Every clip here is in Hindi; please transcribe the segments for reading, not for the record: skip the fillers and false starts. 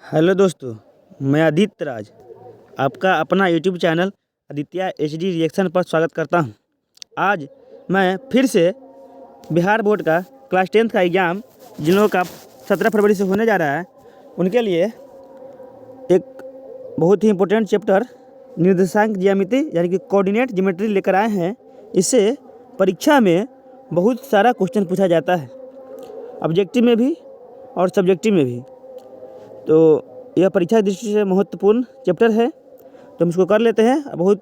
हेलो दोस्तों, मैं आदित्य राज आपका अपना YouTube channel Aditya HD reaction पर स्वागत करता हूं। आज मैं फिर से बिहार बोर्ड का क्लास 10th का एग्ज़ाम जिन लोगों का 17 फरवरी से होने जा रहा है उनके लिए एक बहुत ही इम्पोर्टेंट चैप्टर निर्देशांक ज्यामिति यानी कि कोऑर्डिनेट ज्योमेट्री लेकर आए हैं। इससे परीक्षा में बहुत सारा क्वेश्चन पूछा जाता है, ऑब्जेक्टिव में भी और सब्जेक्टिव में भी। तो यह परीक्षा की दृष्टि से महत्वपूर्ण चैप्टर है, तो हम इसको कर लेते हैं। बहुत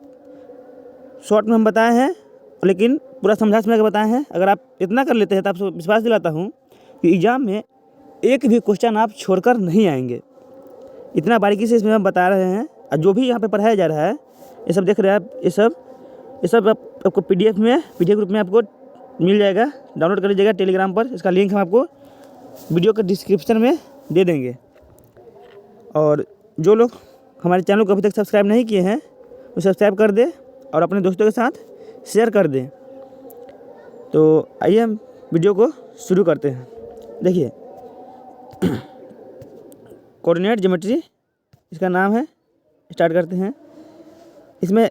शॉर्ट में हम बताए हैं, लेकिन पूरा समझा समझा के बताए हैं। अगर आप इतना कर लेते हैं तो आपसे विश्वास दिलाता हूँ कि एग्ज़ाम में एक भी क्वेश्चन आप छोड़कर नहीं आएंगे। इतना बारीकी से इसमें हम बता रहे हैं। और जो भी यहाँ पे पढ़ाया जा रहा है, ये सब देख रहे हैं आप, ये सब आपको पीडीएफ ग्रुप में आपको मिल जाएगा। डाउनलोड कर लीजिएगा टेलीग्राम पर। इसका लिंक हम आपको वीडियो के डिस्क्रिप्शन में दे देंगे। और जो लोग हमारे चैनल को अभी तक सब्सक्राइब नहीं किए हैं वो सब्सक्राइब कर दें और अपने दोस्तों के साथ शेयर कर दें। तो आइए हम वीडियो को शुरू करते हैं। देखिए, कोऑर्डिनेट ज्योमेट्री इसका नाम है। स्टार्ट करते हैं। इसमें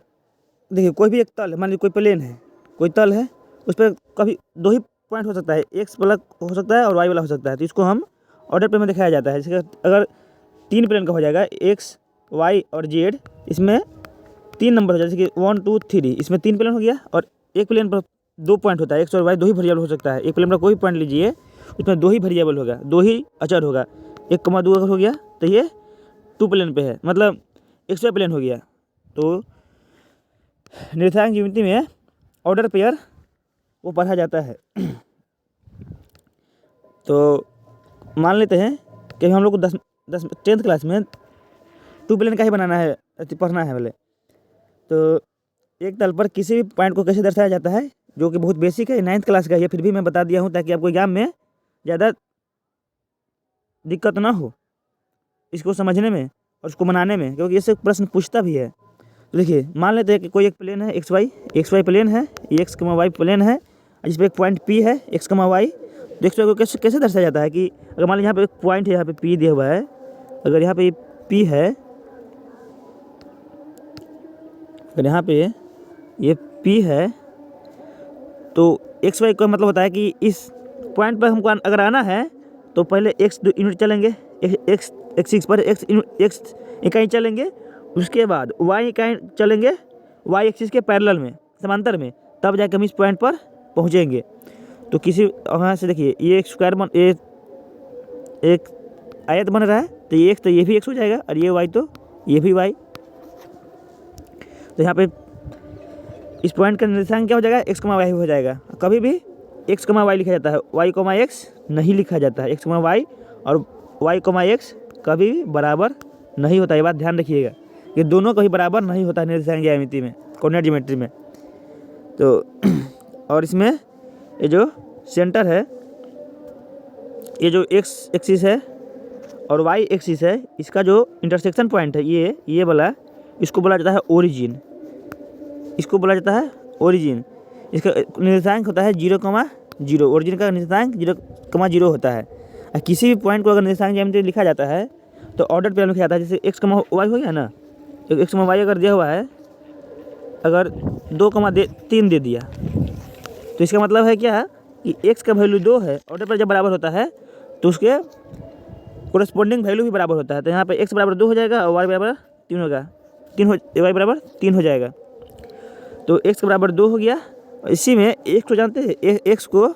देखिए, कोई भी एक तल, मान लीजिए कोई प्लेन है, कोई तल है, उस पर कभी दो ही पॉइंट हो सकता है, एक्स वाला हो सकता है और वाई वाला हो सकता है। तो इसको हम ऑर्डर पे में दिखाया जाता है। जैसे अगर 3 प्लेन का हो जाएगा, एक्स वाई और जेड, इसमें 3 नंबर हो जाए, जैसे कि 1 2 3, इसमें 3 प्लेन हो गया। और एक प्लेन पर 2 पॉइंट होता है, एक्स और वाई 2 ही वेरिएबल हो सकता है। एक प्लेन पर कोई पॉइंट लीजिए, उसमें 2 ही वेरिएबल होगा, 2 ही अचर होगा। 1,2 अगर हो गया तो ये 2 प्लेन पे है, मतलब XY प्लेन हो गया। तो निर्देशांक ज्यामिति में ऑर्डर पेयर वो पढ़ा जाता है। तो मान लेते हैं कि हम लोग को 10th क्लास में 2 प्लेन का ही बनाना है, पढ़ना है पहले। तो एक तल पर किसी भी पॉइंट को कैसे दर्शाया जाता है, जो कि बहुत बेसिक है, 9th क्लास का है, फिर भी मैं बता दिया हूँ ताकि आपको एग्जाम में ज़्यादा दिक्कत ना हो इसको समझने में और उसको बनाने में, क्योंकि इससे प्रश्न पूछता भी है। तो देखिए, मान लेते हैं कि कोई एक प्लेन है, XY प्लेन है, एक्स कमा वाई प्लेन है, जिस पर एक पॉइंट P है, एक्स कमा वाई। तो XY को कैसे दर्शाया जाता है कि अगर मान लीजिए यहाँ पे एक पॉइंट है, यहाँ पे P दिया हुआ है, अगर यहाँ पे P है, अगर यहाँ पे ये P है, तो XY का मतलब होता है कि इस पॉइंट पर हमको अगर आना है तो पहले x यूनिट चलेंगे, x एक्सिस पर x इकाई चलेंगे, उसके बाद y इकाई चलेंगे y एक्सिस के पैरेलल में, समांतर में, तब जाके हम इस पॉइंट पर पहुँचेंगे। तो किसी वहाँ से देखिए, ये एक स्क्वायर एक आयत बन रहा है, तो ये x तो ये भी x हो जाएगा, और ये y तो ये भी y। तो यहाँ पे इस पॉइंट का निर्देशांक क्या हो जाएगा, x, y हो जाएगा। कभी भी x, y लिखा जाता है, y, x नहीं लिखा जाता है। x, y और y, x कभी भी बराबर नहीं होता। ये बात ध्यान रखिएगा, ये दोनों कभी बराबर नहीं होता है निर्देशांक ज्यामिति में, कोऑर्डिनेट ज्योमेट्री में। तो और इसमें ये जो सेंटर है, ये जो x एक्सिस है और y एक्सिस है, इसका जो इंटरसेक्शन पॉइंट है, ये वाला, इसको बोला जाता है ओरिजिन। इसको बोला जाता है ओरिजिन। इसका निर्देशांक होता है 0,0। ओरिजिन का निर्देशांक 0,0 होता है। और किसी भी पॉइंट को अगर निर्देशांक ज्यामिति लिखा जाता है तो ऑर्डर पे लिखा जाता है। जैसे x, y हो गया ना, x, y अगर दिया हुआ है, अगर 2,3 दे दिया, तो इसका मतलब है क्या कि x का वैल्यू 2 है। ऑर्डर पर जब बराबर होता है तो उसके कोरस्पॉन्डिंग वैल्यू भी बराबर होता है। तो यहाँ पे x बराबर 2 हो जाएगा और y बराबर 3 होगा, y बराबर 3 हो जाएगा। तो x के बराबर 2 हो गया। और इसी में x को जानते हैं, x को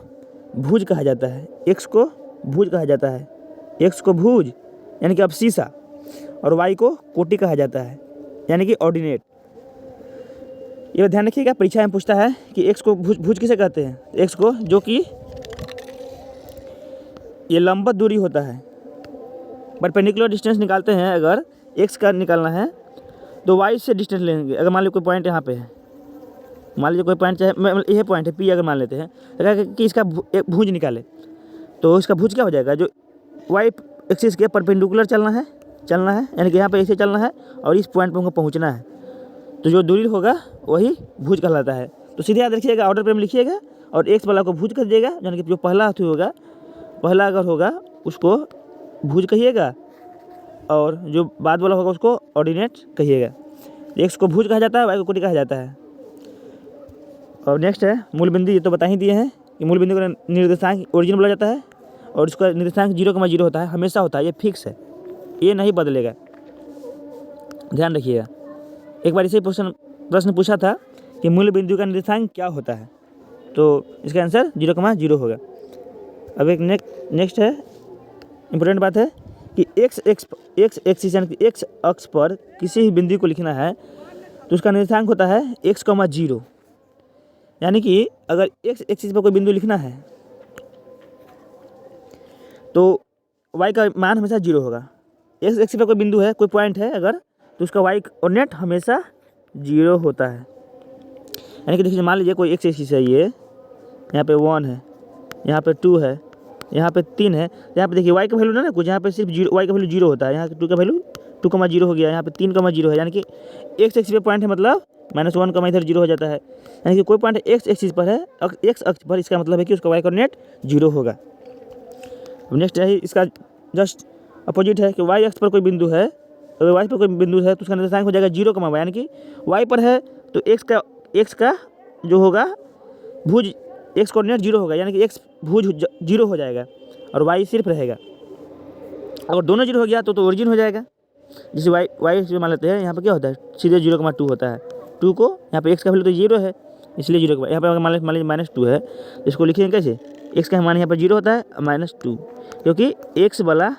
भुज कहा जाता है। x को भुज कहा जाता है। x को भुज यानी कि अब शीशा, और y को कोटि कहा जाता है, यानी कि ऑर्डिनेट। ये ध्यान रखिएगा, परीक्षा में पूछता है कि x को भुज किसे कहते हैं। x को, जो कि ये लंबवत दूरी होता है, परपेंडिकुलर डिस्टेंस निकालते हैं। अगर x का निकालना है तो y से डिस्टेंस लेंगे। अगर मान लीजिए कोई पॉइंट यहाँ पे है, मान लीजिए कोई पॉइंट, चाहे यह पॉइंट है P, अगर मान लेते हैं तो कि इसका एक भुज निकाले, तो इसका भुज क्या हो जाएगा, जो y एक्सिस के परपेंडिकुलर चलना है, यानी कि यहाँ पे ऐसे चलना है और इस पॉइंट पर हमको पहुँचना है। तो जो दूरी होगा वही भुज कहलाता है। तो सीधे याद रखिएगा, ऑर्डर पे लिखिएगा और x वाला को भुज कर दिएगा, यानी कि जो पहला हाथी होगा, पहला अगर होगा उसको भुज कहिएगा, और जो बाद वाला होगा उसको ऑर्डिनेट कहिएगा। एक्स को भुज कहा जाता है, वाई को कोटि कहा जाता है। और नेक्स्ट है मूल बिंदु, ये तो बता ही दिए हैं कि मूल बिंदु का निर्देशांक ओरिजिन बोला जाता है और इसका निर्देशांक 0,0 होता है, हमेशा होता है, ये फिक्स है, ये नहीं बदलेगा, ध्यान रखिएगा। एक बार इसे प्रश्न पूछा था कि मूल बिंदु का निर्देशांक क्या होता है, तो इसका आंसर 0,0 होगा। अब एक नेक्स्ट है, इम्पोर्टेंट बात है कि एक्स एक्सिस यानी कि एक्स अक्ष पर किसी भी बिंदु को लिखना है तो उसका निर्देशांक होता है x,0। यानी कि अगर एक्स एक्सिस पर कोई बिंदु लिखना है तो y का मान हमेशा 0 होगा। एक्स एक्सिस पर कोई बिंदु है, कोई पॉइंट है अगर, तो उसका y कोऑर्डिनेट हमेशा 0 होता है। यानी कि देखिए, मान लीजिए कोई एक्स एक्सिस है, ये यहाँ पे 1 है, यहाँ पे 2 है, यहाँ पे 3 है, यहाँ पे देखिए y का वैल्यू ना कुछ, यहाँ पे सिर्फ y का वैल्यू 0 होता है, यहाँ 2 का वैल्यू 2,0 हो गया, यहाँ पे 3,0 है। यानी कि एक्स एक्सिस पे पॉइंट है मतलब -1, इधर 0 हो जाता है। यानी कि कोई पॉइंट एक्स एक्सिस पर है, एक्स अक्ष पर, इसका मतलब है कि उसका y कोऑर्डिनेट 0 होगा। अब नेक्स्ट है, इसका जस्ट अपोजिट है कि y अक्ष पर कोई बिंदु है, अगर y पर कोई बिंदु है तो उसका निर्देशांक हो जाएगा 0,y। यानी कि y पर है तो x का जो होगा भुज, x कोऑर्डिनेट 0 होगा, यानी कि x भुज 0 हो जाएगा और y सिर्फ रहेगा। अगर दोनों 0 हो गया तो ओरिजिन हो जाएगा। जैसे y मान लेते हैं, यहाँ पर क्या होता है, सीधे 0,2 होता है। 2 को यहाँ पे x का वैल्यू तो 0 है, इसलिए 0, यहाँ पर मान लीजिए -2 है, इसको लिखेंगे कैसे, x का मान यहाँ पर 0 होता है -2, क्योंकि x वाला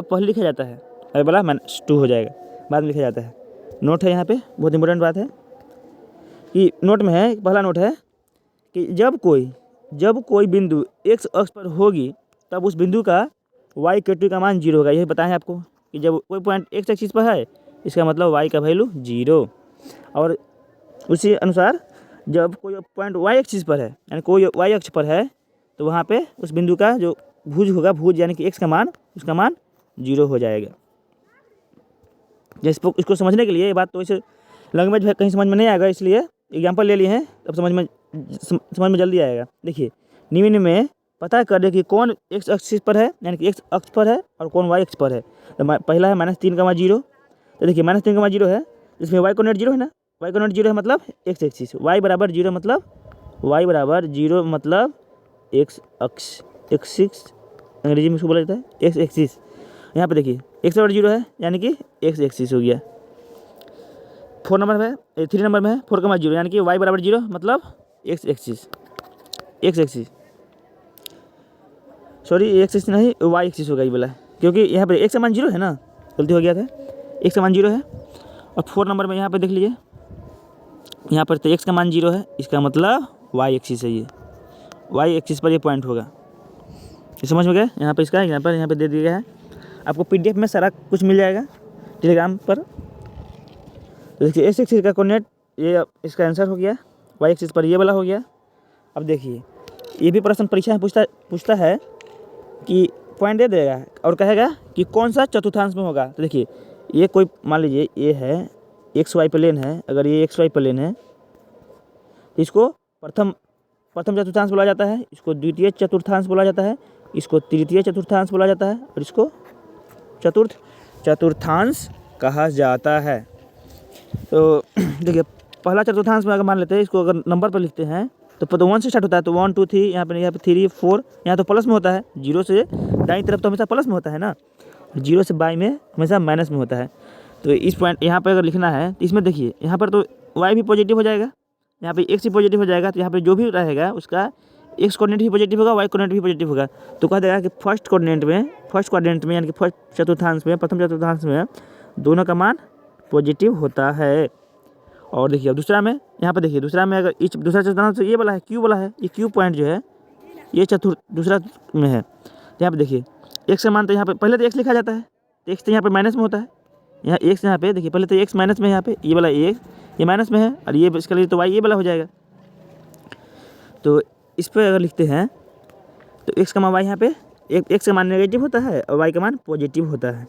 पहले लिखा जाता है, अगर वाला -2 हो जाएगा, बाद में लिखा जाता है। नोट है यहाँ पे, बहुत इंपॉर्टेंट बात है कि नोट में है, पहला नोट है कि जब कोई बिंदु x अक्ष पर होगी तब उस बिंदु का y के 2 का मान 0 होगा। यही बताएं आपको कि जब कोई पॉइंट x एक्सिस पर है, इसका मतलब y का वैल्यू 0, और उसी अनुसार जब कोई पॉइंट y एक्सिस पर है, यानी कोई y अक्ष पर है, तो वहाँ पे उस बिंदु का जो भुज होगा, भुज यानी कि x का मान, उसका मान 0 हो जाएगा। जैसे इसको समझने के लिए, ये बात तो इसे लैंग्वेज में कहीं समझ में नहीं आएगा, इसलिए एग्जाम्पल ले लिए हैं, तब समझ में जल्दी आएगा। देखिए, निम्न में पता कर दे कि कौन एक्स एक्सिस पर है, यानी कि एक्स अक्ष पर है, और कौन वाई अक्ष पर है। तो पहला है -3,0, तो देखिए -3,0 है, जिसमें वाई कोऑर्डिनेट 0 है ना, वाई कोऑर्डिनेट 0 है मतलब एक्स एक्सिस, वाई बराबर 0 मतलब एक्स अक्ष, एक्सिस अंग्रेजी में इसको बोला जाता है एक्स एक्सिस। यहाँ पे देखिए x बराबर 0 है, यानी कि एक्स एक्सिस हो गया। 3 नंबर में है 4,0, यानी कि y बराबर 0 मतलब x axis, sorry x axis नहीं, y एक्सिस होगा ये बोला, क्योंकि यहाँ पे x का मान 0 है ना, गलती हो गया था, x का मान 0 है। और 4 नंबर में यहाँ पे देख लीजिए, यहाँ पर तो x का मान 0 है, इसका मतलब y एक्सिस है, ये y एक्सिस पर ये पॉइंट होगा। ये समझ में गया। यहाँ पे इसका यहाँ पे दे दिया गया है, आपको PDF में सारा कुछ मिल जाएगा टेलीग्राम पर। तो देखिए एक्स एक्सिस का कोऑर्डिनेट, ये इसका आंसर हो गया, वाई एक्सिस पर ये वाला हो गया। अब देखिए, ये भी प्रश्न परीक्षा में पूछता है कि पॉइंट दे देगा और कहेगा कि कौन सा चतुर्थांश में होगा। तो देखिए, ये कोई मान लीजिए ये है XY प्लेन है, अगर ये XY प्लेन है तो इसको प्रथम चतुर्थांश बोला जाता है, इसको द्वितीय चतुर्थांश बोला जाता है, इसको तृतीय चतुर्थांश बोला जाता है, और इसको चतुर्थ चतुर्थांश कहा जाता है। तो देखिए, पहला चतुर्थांश में अगर मान लेते हैं, इसको अगर नंबर पर लिखते हैं तो 1 से स्टार्ट होता है, तो 1 2 3, यहाँ पे 3 4, यहाँ तो प्लस में होता है, 0 से दाईं तरफ तो हमेशा प्लस में होता है ना, 0 से बाईं में हमेशा माइनस में होता है। तो इस पॉइंट यहाँ पर अगर लिखना है तो इसमें देखिए, यहाँ पर तो y भी पॉजिटिव हो जाएगा, यहाँ पे x भी पॉजिटिव हो जाएगा, तो यहाँ पे जो भी रहेगा उसका x कोऑर्डिनेट भी पॉजिटिव होगा, y कोऑर्डिनेट भी पॉजिटिव होगा। तो कह देगा कि फर्स्ट कोऑर्डिनेट में यानी कि फर्स्ट चतुर्थांश में, प्रथम चतुर्थांश में दोनों का मान पॉजिटिव होता है। और देखिए अब दूसरा में, यहाँ पे देखिए दूसरा में अगर दूसरा चतुर्थांश तो ये वाला है, क्यू वाला है, ये क्यू पॉइंट जो है ये दूसरा में है। तो यहाँ पे देखिए x का मान, तो यहाँ पे पहले तो x लिखा जाता है, तो x तो यहाँ पे माइनस में होता है, यहाँ x यहाँ पे देखिए पहले तो x माइनस में, यहाँ पे ये वाला ये माइनस में है, और ये इसके लिए तो y ये वाला हो जाएगा। तो इस पर अगर लिखते हैं तो x का मान y यहाँ पे x का मान नेगेटिव होता है और y का मान पॉजिटिव होता है।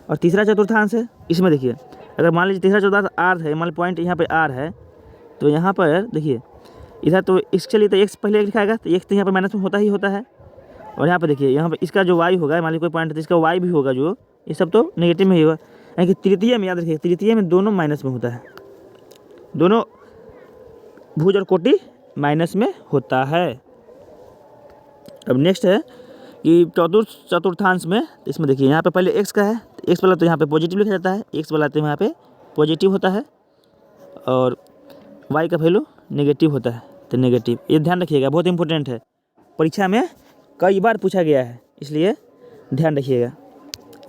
और तीसरा चतुर्थांश है, इसमें देखिए अगर मान लीजिए तीसरा चतुर्थांश r है, मान लीजिए पॉइंट यहाँ पे r है, तो यहाँ पर देखिए इधर तो इसके लिए तो x पहले लिखाएगा, तो x तो यहाँ पर माइनस में होता ही होता है। और यहाँ पे देखिए, यहाँ पे इसका जो y होगा, मान लीजिए कोई पॉइंट है तो इसका y भी होगा जो ये सब तो नेगेटिव में ही होगा। यानी कि तृतीय में याद रखिए, तृतीय में दोनों माइनस में होता है, दोनों भुज और कोटि माइनस में होता है। अब नेक्स्ट है कि चतुर्थांश में, इसमें देखिए यहाँ पे पहले एक्स का है, तो एक्स वाला तो यहाँ पे पॉजिटिव लिखा जाता है, एक्स वाला तो यहाँ पे पॉजिटिव होता है, और वाई का वैल्यू नेगेटिव होता है, तो नेगेटिव। ये ध्यान रखिएगा, बहुत इंपॉर्टेंट है, परीक्षा में कई बार पूछा गया है, इसलिए ध्यान रखिएगा।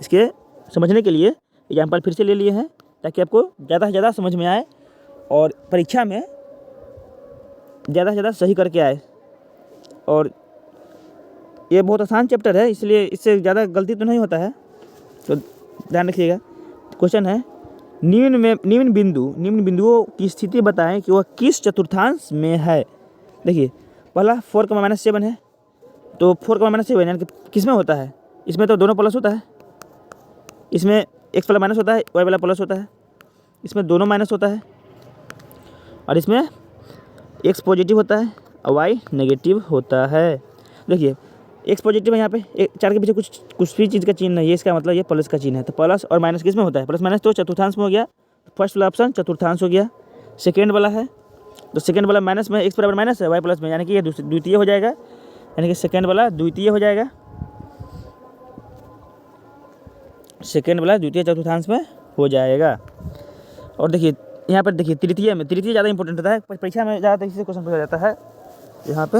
इसके समझने के लिए एग्जाम्पल फिर से ले लिए हैं ताकि आपको ज़्यादा से ज़्यादा समझ में आए और परीक्षा में ज़्यादा से ज़्यादा सही करके आए। और ये बहुत आसान चैप्टर है, इसलिए इससे ज़्यादा गलती तो नहीं होता है, तो ध्यान रखिएगा। क्वेश्चन है, निम्न बिंदुओं की स्थिति बताएं कि वह किस चतुर्थांश में है। देखिए पहला 4,-7 है, तो 4,-7 यानी कि किस में होता है, इसमें तो दोनों प्लस होता है, इसमें एक्स वाला माइनस होता है, वाई वाला प्लस होता है, इसमें दोनों माइनस होता है, और इसमें एक्स पॉजिटिव होता है और वाई नेगेटिव होता है। देखिए एक्स पॉजिटिव है यहाँ पे, 4 के पीछे कुछ भी चीज़ का चिन्ह नहीं है, इसका मतलब ये प्लस का चिन्ह है, तो प्लस और माइनस किस में होता है, प्लस माइनस तो चतुर्थांश में हो गया, तो फर्स्ट वाला ऑप्शन चतुर्थांश हो गया। सेकेंड वाला है, तो सेकेंड वाला माइनस में, एक्स बराबर माइनस है, वाई प्लस में, यानी कि ये द्वितीय हो जाएगा, यानी कि सेकेंड वाला द्वितीय हो जाएगा, सेकेंड वाला द्वितीय चतुर्थांश में हो जाएगा। और देखिए यहाँ पर देखिए तृतीय में, तृतीय ज़्यादा इंपॉर्टेंट होता है, परीक्षा में ज़्यादातर इसी से क्वेश्चन पूछा जाता है। यहाँ पे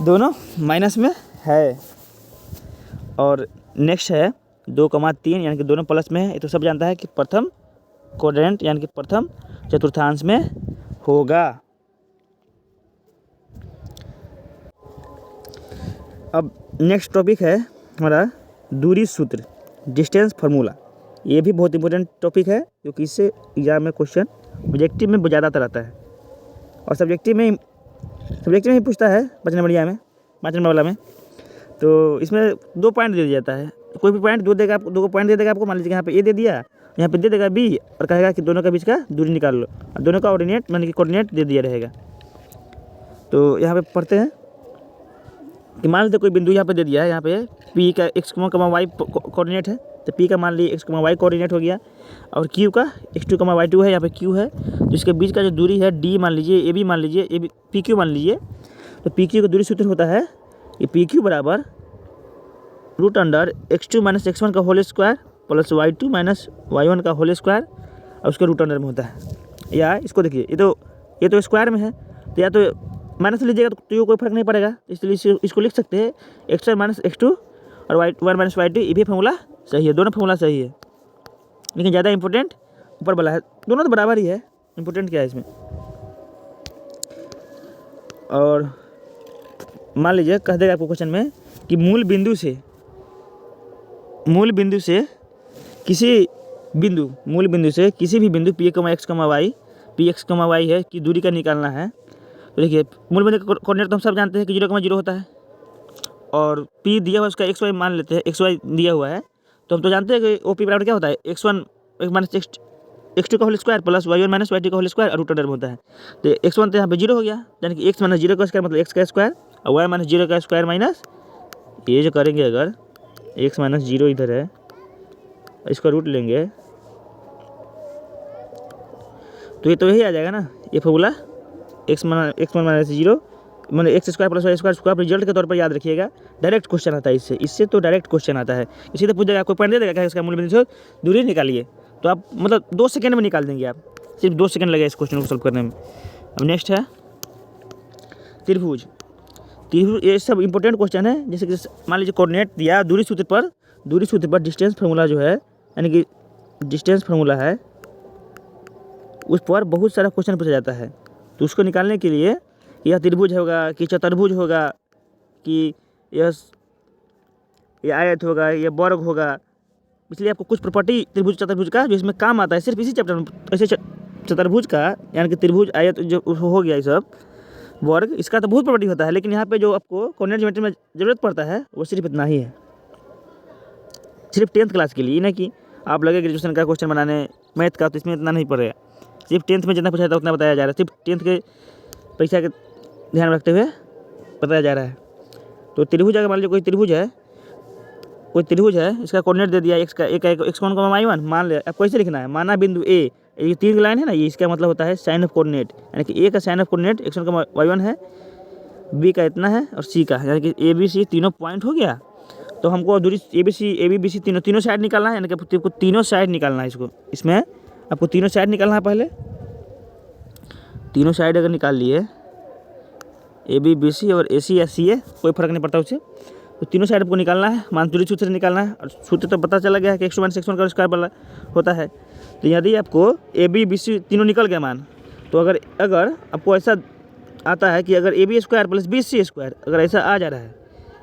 दोनों माइनस में है। और नेक्स्ट है 2,3 यानी कि दोनों प्लस में है, ये तो सब जानता है कि प्रथम क्वाड्रेंट यानी कि प्रथम चतुर्थांश में होगा। अब नेक्स्ट टॉपिक है हमारा दूरी सूत्र, डिस्टेंस फार्मूला। ये भी बहुत इंपॉर्टेंट टॉपिक है क्योंकि इससे एग्जाम में क्वेश्चन ऑब्जेक्टिव में ज़्यादातर आता है और सब्जेक्टिव में ही पूछता है 5 नंबर वाला में। तो इसमें 2 पॉइंट दे दिया जाता है, कोई भी पॉइंट 2 देगा आपको, 2 पॉइंट दे देगा आपको। मान लीजिए यहाँ पे ए दे दिया, यहाँ पे दे देगा बी, और कहेगा कि दोनों के बीच का दूरी निकाल लो, और दोनों का ऑर्डिनेट यानी कि कोऑर्डिनेट दे दिया रहेगा। तो यहाँ पे पढ़ते हैं कि मान लीजिए कोई बिंदु यहाँ पे दे दिया है, यहाँ पे पी का x, y कोऑर्डिनेट है, तो पी का मान लीजिए x, y कोऑर्डिनेट हो गया, और क्यू का x2, y2 है, यहाँ पे क्यू है, तो इसके बीच का जो दूरी है डी मान लीजिए, ए बी मान लीजिए, ए बी पी क्यू मान लीजिए। तो पी क्यू का दूरी सूत्र होता है ये पी क्यू बराबर √x2 - x1 का whole square plus y2 - y1 का होल स्क्वायर, और उसके √अंडर में होता है। या इसको देखिए, ये तो स्क्वायर में है, तो या तो माइनस लीजिएगा तो ये कोई फर्क नहीं पड़ेगा, इसलिए इसको लिख सकते हैं x1 - x2 और y1 - y2। ये भी फार्मूला सही है, दोनों फार्मूला सही है, लेकिन ज़्यादा इंपॉर्टेंट ऊपर वाला है, दोनों तो बराबर ही है। इंपॉर्टेंट क्या है इसमें, और मान लीजिए कह देगा आपको क्वेश्चन में कि मूल बिंदु से किसी भी बिंदु p, x, y है की दूरी का निकालना है। तो देखिए मूल बिंदु का कोऑर्डिनेट तो हम सब जानते हैं कि 0,0 होता है, और p दिया हुआ उसका x y मान लेते हैं, x y दिया हुआ है, तो हम तो जानते हैं कि OP बराबर क्या होता है, x1 - x2 का whole square plus y1 - y2 का होल स्क्वायर और √अंडर में होता है। तो x1 तो यहाँ पे 0 हो गया, यानी कि x - 0 का स्क्वायर मतलब x का स्क्वायर, और y - 0 का स्क्वायर माइनस ये जो करेंगे, अगर x - 0 इधर है, इसका रूट लेंगे तो ये तो यही आ जाएगा ना, ये फॉर्मूला x - 0 मतलब x square plus y square result के तौर पर याद रखिएगा। डायरेक्ट क्वेश्चन आता है इससे तो डायरेक्ट क्वेश्चन आता है। इसी तो पूछ देगा, कोई पॉइंट दे देगा क्या इसका मूल बिंदु से दूरी निकालिए, तो आप मतलब 2 सेकंड में निकाल देंगे, आप सिर्फ 2 सेकंड लगेगा इस क्वेश्चन को सॉल्व करने में। अब नेक्स्ट है त्रिभुज। ये सब इंपॉर्टेंट क्वेश्चन है, जैसे कि मान लीजिए कोऑर्डिनेट दिया, दूरी सूत्र पर डिस्टेंस फार्मूला जो है, यानी कि डिस्टेंस फार्मूला है, उस पर बहुत सारा क्वेश्चन पूछा जाता है। तो उसको निकालने के लिए यह त्रिभुज होगा कि चतुर्भुज होगा कि यह आयत होगा, यह वर्ग होगा, इसलिए आपको कुछ प्रॉपर्टी त्रिभुज चतुर्भुज का जो इसमें काम आता है सिर्फ इसी चैप्टर में। ऐसे चतुर्भुज का यानी कि त्रिभुज आयत जो हो गया, ये सब वर्ग, इसका तो बहुत प्रॉपर्टी होता है, लेकिन यहाँ पे जो आपको कोऑर्डिनेट ज्योमेट्री में ज़रूरत पड़ता है वो सिर्फ इतना ही है, सिर्फ 10th क्लास के लिए। ना कि आप लगे ग्रेजुएशन का क्वेश्चन बनाने मैथ का, तो इसमें इतना नहीं पड़ेगा, सिर्फ 10th में जितना पूछा जाता है उतना बताया जा रहा है, सिर्फ 10th के परीक्षा के ध्यान रखते हुए बताया जा रहा है। तो त्रिभुज अगर मान लीजिए कोई त्रिभुज है, कोई त्रिभुज है, इसका कोऑर्डिनेट दे दिया एक्स का, एक एक्स वन को y1 मान लिया। अब कैसे लिखना है, माना बिंदु ए, ये 3 लाइन है ना, ये इसका मतलब होता है साइन ऑफ कोऑर्डिनेट, यानी कि ए का sign of coordinate x one का y1 है, बी का इतना है और सी का, यानी कि ए बी सी तीनों पॉइंट हो गया। तो हमको दूरी ए बी सी तीनों साइड निकालना है, यानी कि आपको तीनों साइड निकालना है इसको, इसमें आपको तीनों साइड निकालना है। पहले तीनों साइड अगर निकाल लिए ए बी सी और ए सी या सी ए, कोई फर्क नहीं पड़ता उससे, तो तीनों साइड आपको निकालना है, मानदूरी सूत्र से निकालना है। और सूत्र तो पता चला गया है कि x1 से x1 का स्क्वायर वाला होता है। तो यदि आपको ए बी सी तीनों निकल गया मान, तो अगर आपको ऐसा आता है कि अगर A B square plus B C square अगर ऐसा आ जा रहा है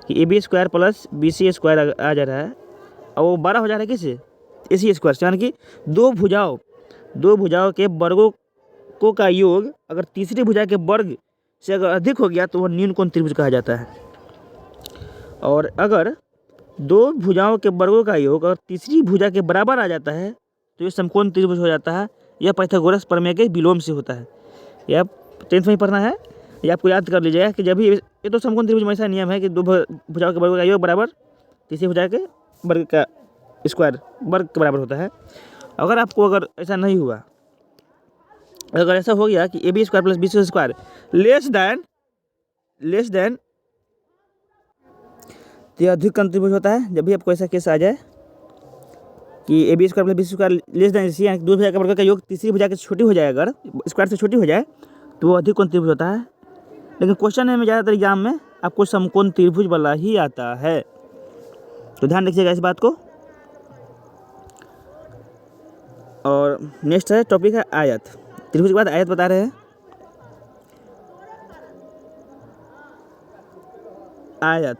कि A B square plus B C square आ जा रहा है, और वो 12 हो जा रहा है किससे, ए सी स्क्वायर से, यानी कि दो भुजाओं के वर्गों का योग अगर तीसरी भुजा के वर्ग से अगर अधिक हो गया तो वह न्यून कोण त्रिभुज कहा जाता है। और अगर दो भुजाओं के वर्गों का योग अगर तीसरी भुजा के बराबर आ जाता है तो ये समकोण त्रिभुज हो जाता है। यह पाइथागोरस प्रमेय के विलोम से होता है। यह आप 10th में पढ़ना है, ये आपको याद कर लीजिएगा कि जब भी ये तो समकोण त्रिभुज में ऐसा नियम है कि दो भुजाओं के वर्गों का योग बराबर तीसरी भुजा के वर्ग का स्क्वायर वर्ग के बराबर होता है। अगर आपको अगर ऐसा नहीं हुआ, अगर ऐसा हो गया कि A B square plus B C square less than, तो यह अधिक कोण त्रिभुज होता है। जब भी आपको ऐसा केस आ जाए कि A B square plus B C square less than C, यानी दो भुजा के वर्ग का योग तीसरी भुजा के छोटी हो जाए, अगर स्क्वायर से छोटी हो जाए तो वो अधिक कोण त्रिभुज होता है। लेकिन क्वेश्चन में ज़्यादातर एग्जाम में आपको समकोण त्रिभुज वाला ही आता है, तो ध्यान रखिएगा इस बात को। और नेक्स्ट है टॉपिक है आयत। त्रिभुज के बाद आयत बता रहे हैं। आयत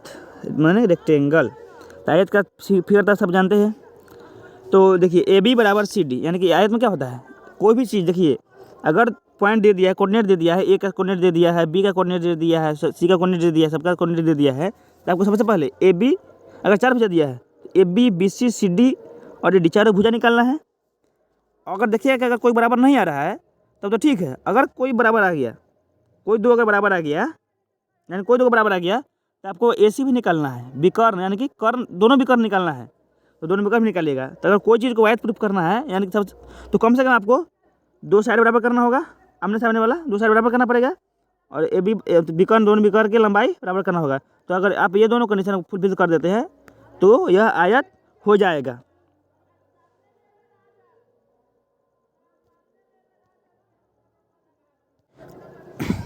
माने रेक्टेंगल। तो आयत का फिगर तो सब जानते हैं। तो देखिए ए बी बराबर सी डी, यानी कि आयत में क्या होता है, कोई भी चीज़ देखिए अगर पॉइंट दे दिया है, कोऑर्डिनेट दे दिया है, ए का कोऑर्डिनेट दे दिया है, बी का कोऑर्डिनेट दे दिया है, सी का कोऑर्डिनेट दे दिया है, सबका कोऑर्डिनेट दे दिया है, तो आपको सबसे पहले ए बी अगर 4 भुजा दिया है तो A B B C D और डी चारों भुजा निकालना है। अगर देखिए कि अगर कोई बराबर नहीं आ रहा है तब तो ठीक है। अगर कोई बराबर आ गया, कोई दो अगर बराबर आ गया, यानी कोई दो बराबर आ गया, तो आपको ए सी भी निकालना है, विकर्ण यानी कि कर्ण, दोनों विकर्ण निकालना है, तो दोनों विकर्ण भी निकालिएगा। तो अगर कोई चीज़ को आयत प्रूफ करना है, यानी कि सब, तो कम से कम आपको दो साइड बराबर करना होगा, आमने सामने वाला दो साइड बराबर करना पड़ेगा, और ए बी विकर्ण दोनों विकर्ण की लंबाई बराबर करना होगा। तो अगर आप ये दोनों कंडीशन फुलफिल कर देते हैं तो यह आयत हो जाएगा।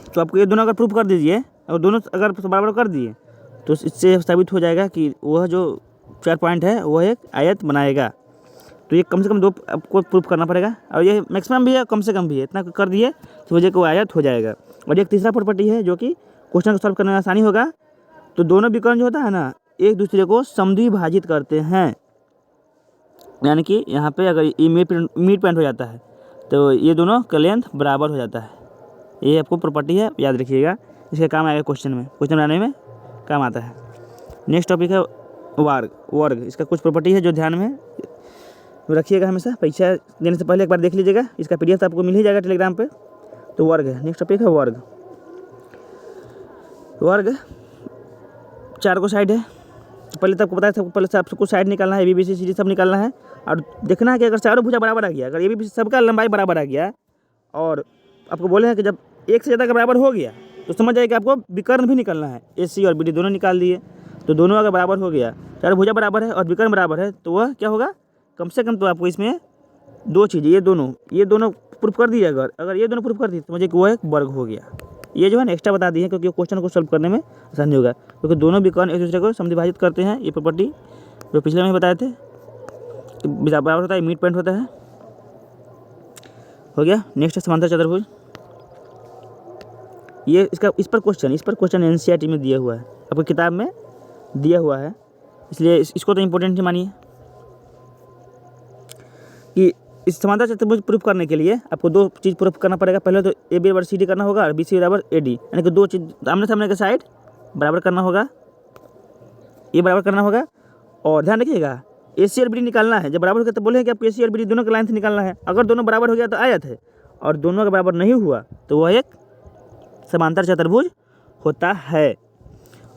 तो आपको ये दोनों अगर प्रूफ कर दीजिए, और दोनों अगर बराबर कर दिए, तो इससे साबित हो जाएगा कि वह जो 4 पॉइंट है वह एक आयत बनाएगा। तो ये कम से कम 2 आपको प्रूफ करना पड़ेगा, और ये मैक्सिमम भी है कम से कम भी है, इतना कर दिए तो वजह को आयत हो जाएगा। और एक तीसरा प्रॉपर्टी है जो कि क्वेश्चन को सॉल्व करने में आसानी होगा। तो दोनों विकर्ण जो होता है ना, एक दूसरे को समद्विभाजित करते हैं, यानी कि यहाँ पे अगर ये मिड पॉइंट हो जाता है तो ये दोनों का लेंथ बराबर हो जाता है। ये आपको प्रॉपर्टी है, याद रखिएगा, इसके काम आएगा क्वेश्चन बनाने में काम आता है। नेक्स्ट टॉपिक है वर्ग। इसका कुछ प्रॉपर्टी है जो ध्यान में रखिएगा हमेशा, परीक्षा देने से पहले एक बार देख लीजिएगा। इसका PDF तो आपको मिल ही जाएगा टेलीग्राम पे। तो वर्ग है, नेक्स्ट टॉपिक है वर्ग। 4 को साइड है, तो पहले तो आपको बताया था, पहले से आपको साइड निकालना है, ए बी सी डी सब निकालना है, और देखना है कि अगर चारों भुजा बराबर आ गया, अगर ए बी सी सबका लंबाई बराबर आ गया, और आपको बोले हैं कि जब एक से ज़्यादा का बराबर हो गया तो समझ जाए कि आपको विकर्ण भी निकालना है। ए सी और बी डी दोनों निकाल दिए, तो दोनों अगर बराबर हो गया, चारों भुजा बराबर है और विकर्ण बराबर है, तो वह क्या होगा, कम से कम तो आपको इसमें 2 चीज़ें, ये दोनों प्रूफ कर दिए। अगर ये दोनों प्रूफ कर दी तो मुझे वो एक वर्ग हो गया। ये जो है ना एक्स्ट्रा बता दी है, क्योंकि क्वेश्चन को सॉल्व करने में आसानी होगा, क्योंकि दोनों विकर्ण एक दूसरे को समद्विभाजित करते हैं। ये प्रॉपर्टी जो पिछले में बताए थे, बराबर होता है, मिड पॉइंट होता है। हो गया। नेक्स्ट है समांतर चतुर्भुज। ये इस पर क्वेश्चन NCERT में दिया हुआ है, आपको किताब में दिया हुआ है, इसलिए इसको तो इम्पोर्टेंट ही मानिए कि इस समांतर चतुर्भुज प्रूफ करने के लिए आपको 2 चीज़ प्रूफ करना पड़ेगा। पहले तो ए बी बराबर सी डी करना होगा और बी सी बराबर ए डी, यानी कि 2 चीज़ आमने सामने के साइड बराबर करना होगा, ये बराबर करना होगा। और ध्यान रखिएगा ए सी और बी डी निकालना है। जब बराबर हो गया तो बोले कि आपको ए सी और बी डी दोनों का लाइन से निकालना है। अगर दोनों बराबर हो गया तो आयत है, और दोनों का बराबर नहीं हुआ तो वह एक समांतर चतुर्भुज होता है।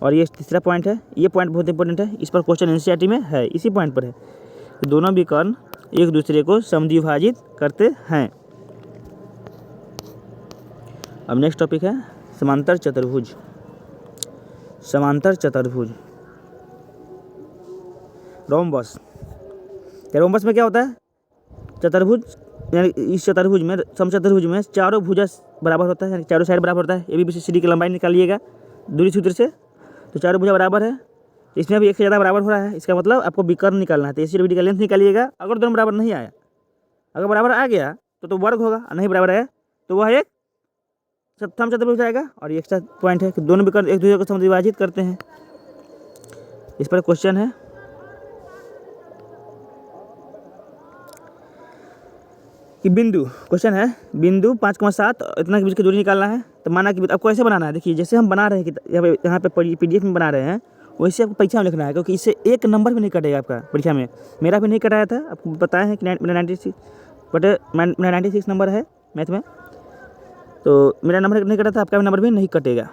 और ये तीसरा पॉइंट है। ये पॉइंट बहुत इंपॉर्टेंट है, इस पर क्वेश्चन एनसीईआरटी में है, इसी पॉइंट पर है। तो दोनों विकर्ण एक दूसरे को समद्विभाजित करते हैं। अब नेक्स्ट टॉपिक है समांतर चतुर्भुज। समांतर चतुर्भुज, रोम्बस। रोम्बस में क्या होता है? चतुर्भुज, यानी इस चतुर्भुज में, समचतुर्भुज में चारों भुजा बराबर होता है, यानी चारों साइड बराबर होता है। A B B C D की लंबाई निकालिएगा दूरी सूत्र से, तो चारों भुजा बराबर है। इसमें भी एक से ज़्यादा बराबर हो रहा है, इसका मतलब आपको विकर्ण निकालना है। तो AC और BD का लेंथ निकालिएगा। अगर दोनों बराबर नहीं आया, अगर बराबर आ गया तो वर्ग होगा, नहीं बराबर आया तो वह एक समचतुर्भुज जाएगा। और ये एक्स्ट्रा पॉइंट है कि दोनों विकर्ण एक दूसरे को समद्विभाजित करते हैं। इस पर क्वेश्चन है कि बिंदु, क्वेश्चन है बिंदु 5,7 इतना के बीच की दूरी निकालना है। तो माना कि आपको ऐसे बनाना है, देखिए जैसे हम बना रहे हैं कि यहाँ पे PDF में बना रहे हैं, वैसे आपको परीक्षा में लिखना है, क्योंकि इससे एक नंबर भी नहीं कटेगा आपका परीक्षा में। मेरा भी नहीं कटाया था, आपको बताया है कि मेरा 96 नंबर है मैथ में, तो मेरा नंबर नहीं कटा था, आपका भी नंबर भी नहीं कटेगा।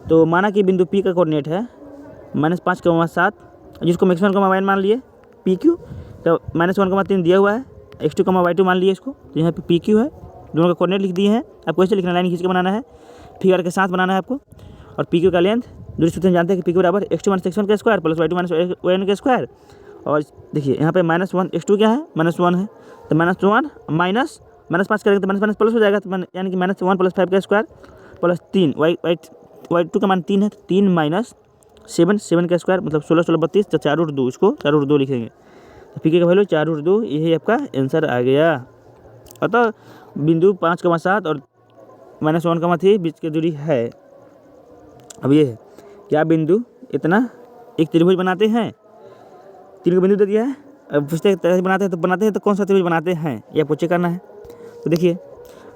तो माना कि बिंदु P का कोऑर्डिनेट है -5,7, जिसको मैक्सिमम का y मान लिए PQ, तो -1,3 दिया हुआ है, x2, y2 मान लिए इसको, तो यहाँ पे PQ है। दोनों का कोऑर्डिनेट लिख दिए हैं। आपको ऐसे लिखना, लाइन खींच के बनाना है, फिगर के साथ बनाना है आपको। और PQ का लेंथ दूरी सूत्र जानते हैं कि PQ बराबर x2 - x1 का स्क्वायर प्लस y2 - yn का स्क्वायर। और देखिए यहाँ पे -1 x2 क्या है, -1 है, तो -1 माइनस -5 करेंगे तो माइनस प्लस हो जाएगा, तो यानी कि -1 + 5 का स्क्वायर प्लस 3 y2 का मान 3 है, तो 3 - 7 का स्क्वायर मतलब 16 16 32, तो 4√2, इसको 4√2 लिखेंगे। तो PQ का वैल्यू 4√2, यही आपका आंसर आ गया। अतः बिंदु 5,7 और -1,3 बीच की दूरी है। अब ये है क्या बिंदु इतना एक त्रिभुज बनाते हैं? 3 को बिंदु दे दिया है, अब पूछते हैं बनाते हैं तो कौन सा त्रिभुज बनाते हैं, ये आपको चेक करना है। तो देखिए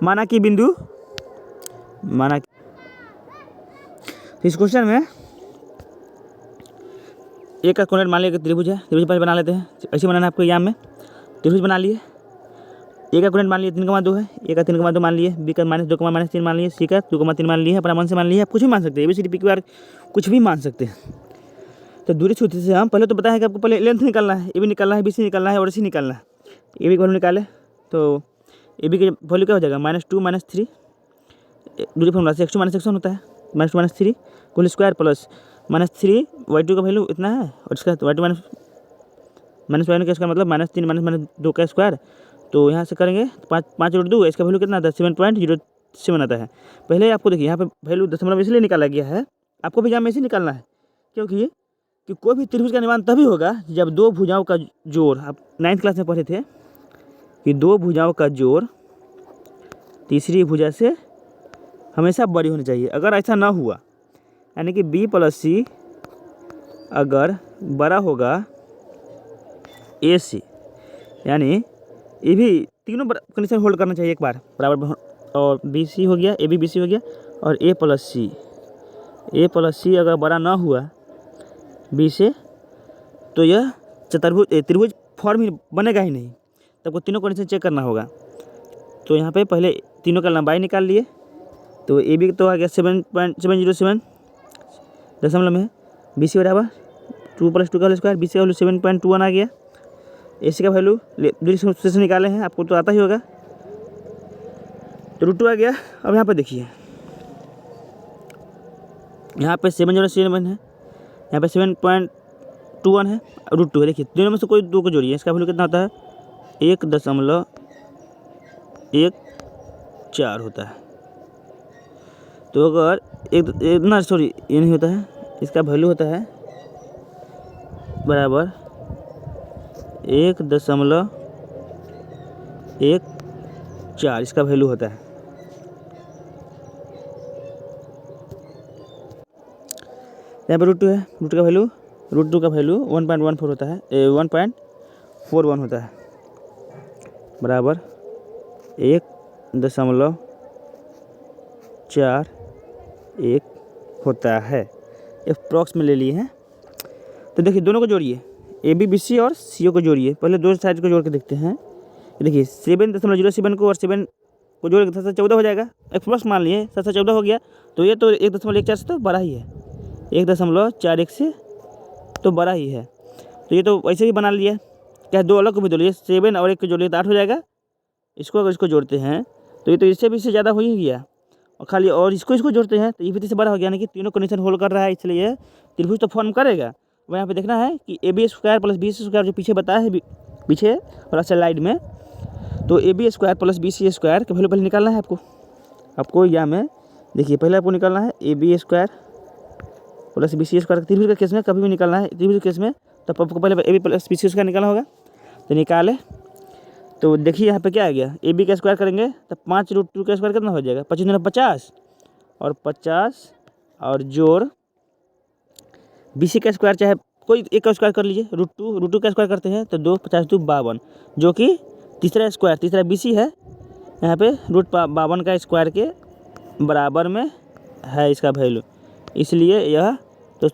माना कि बिंदु, इस क्वेश्चन में एक का कोऑर्डिनेट मान लिया कि त्रिभुज है, त्रिभुज पहले बना लेते हैं। ऐसे बनाना है आपको एग्जाम में। त्रिभुज बना लिए, ए का कोऑर्डिनेट मान लिए 3,2 है, ए का 3,2 मान लिए, बी का -2, -3 मान लिए, सी का 2,3 मान लिए, अपना मन से मान लिए, आप कुछ भी मान सकते हैं, ABCD PQR कुछ भी मान सकते हैं। तो दूरी सूत्र से हम पहले तो बताया है कि आपको पहले लेंथ निकालना है, AB निकालना है, BC निकालना है और AC निकालना है। AB का वैल्यू निकाले तो AB के वैल्यू क्या हो जाएगा, -2 -3, दूरी फॉर्मूला से x2 - x1 होता है, -2 - 3 होल स्क्वायर प्लस -3 y2 का वैल्यू इतना है, और इसका y2 -y का स्क्वायर मतलब -3 - -2 का स्क्वायर। तो यहाँ से करेंगे 5√2, इसका वैल्यू कितना आता है, 7.07 आता है। पहले आपको देखिए यहाँ पे वैल्यू दशमलव इसलिए निकाला गया है, आपको भी एग्जाम में इसे निकालना है, क्योंकि कि कोई भी त्रिभुज का निर्माण तभी होगा जब दो भुजाओं का जोड़, आप 9th क्लास में पढ़े थे कि दो भुजाओं का जोड़ तीसरी भुजा से हमेशा बड़ी होनी चाहिए। अगर ऐसा ना हुआ, यानी कि B + C अगर बड़ा होगा AC, यानी ये भी तीनों कंडीशन होल्ड करना चाहिए एक बार बराबर, और BC हो गया, AB BC हो गया, और A + C अगर बड़ा ना हुआ B से, तो यह त्रिभुज फॉर्म ही बनेगा ही नहीं। तब को तीनों कंडीशन चेक करना होगा। तो यहाँ पे पहले तीनों का लंबाई निकाल लिए, तो AB तो आ गया 7.707 दशमलव में, BC बराबर 2 + 2 का स्क्वायर, BC का वैल्यू 7.21 आ गया। AC का वैल्यू दूरी सूत्र से निकाले हैं, आपको तो आता ही होगा, तो √2 आ गया। अब यहाँ पर देखिए, यहाँ पे 707 है, यहाँ पे 7.21 है, √2 है। देखिए दोनों में से कोई दो को जोड़िए, इसका वैल्यू कितना होता है, 1.14 होता है। तो अगर ये नहीं होता है, इसका वैल्यू होता है बराबर 1.14, इसका वैल्यू होता है। यहाँ पर √2 है, √2 का वैल्यू 1.14 होता है, 1.41 होता है, बराबर 1.41 होता है। अप्रॉक्स में ले लिए हैं। तो देखिए दोनों को जोड़िए, AB BC और CO को जोड़िए। पहले दो साइड को जोड़ के देखते हैं। देखिए 7.07 को और 7 को जोड़ के 14 हो जाएगा, अप्रॉक्स मान लिए 14 हो गया। तो ये तो 1.14 से तो बड़ा ही है, 1.4x से तो बड़ा ही है। तो ये तो वैसे भी बना लिया, क्या 2 अलग को भी जोड़ लिया, 7 और 1 को जोड़ लिया तो 8 हो जाएगा। इसको अगर इसको जोड़ते हैं तो ये तो इससे भी इससे ज़्यादा हो ही गया, और खाली और इसको जोड़ते हैं तो ये भी इससे बड़ा हो गया, यानी कि तीनों कंडीशन होल्ड कर रहा है, इसलिए त्रिभुज तो फॉर्म करेगा। वो यहाँ पे देखना है कि AB² + BC² जो पीछे बताया है, पीछे थोड़ा स्लाइड में, तो AB² + BC² का वैल्यू पहले निकालना है आपको एग्जाम में। देखिए पहले आपको निकालना है AB² + BC² त्रिभुज के केस में कभी भी निकालना है, त्रिभुज के केस में तब आपको पहले AB + BC² निकालना होगा। तो निकाले तो देखिए यहाँ पे क्या आ गया, AB का स्क्वायर करेंगे तब 5√2 का स्क्वायर कितना हो जाएगा, 25 × 50 और 50 और जोड़ BC का स्क्वायर, चाहे कोई एक का स्क्वायर कर लीजिए, √2 का स्क्वायर करते हैं तो 2 50 2 52, जो कि तीसरा BC है, यहाँ पे √52 का स्क्वायर के बराबर में है इसका वैल्यू, इसलिए यह तो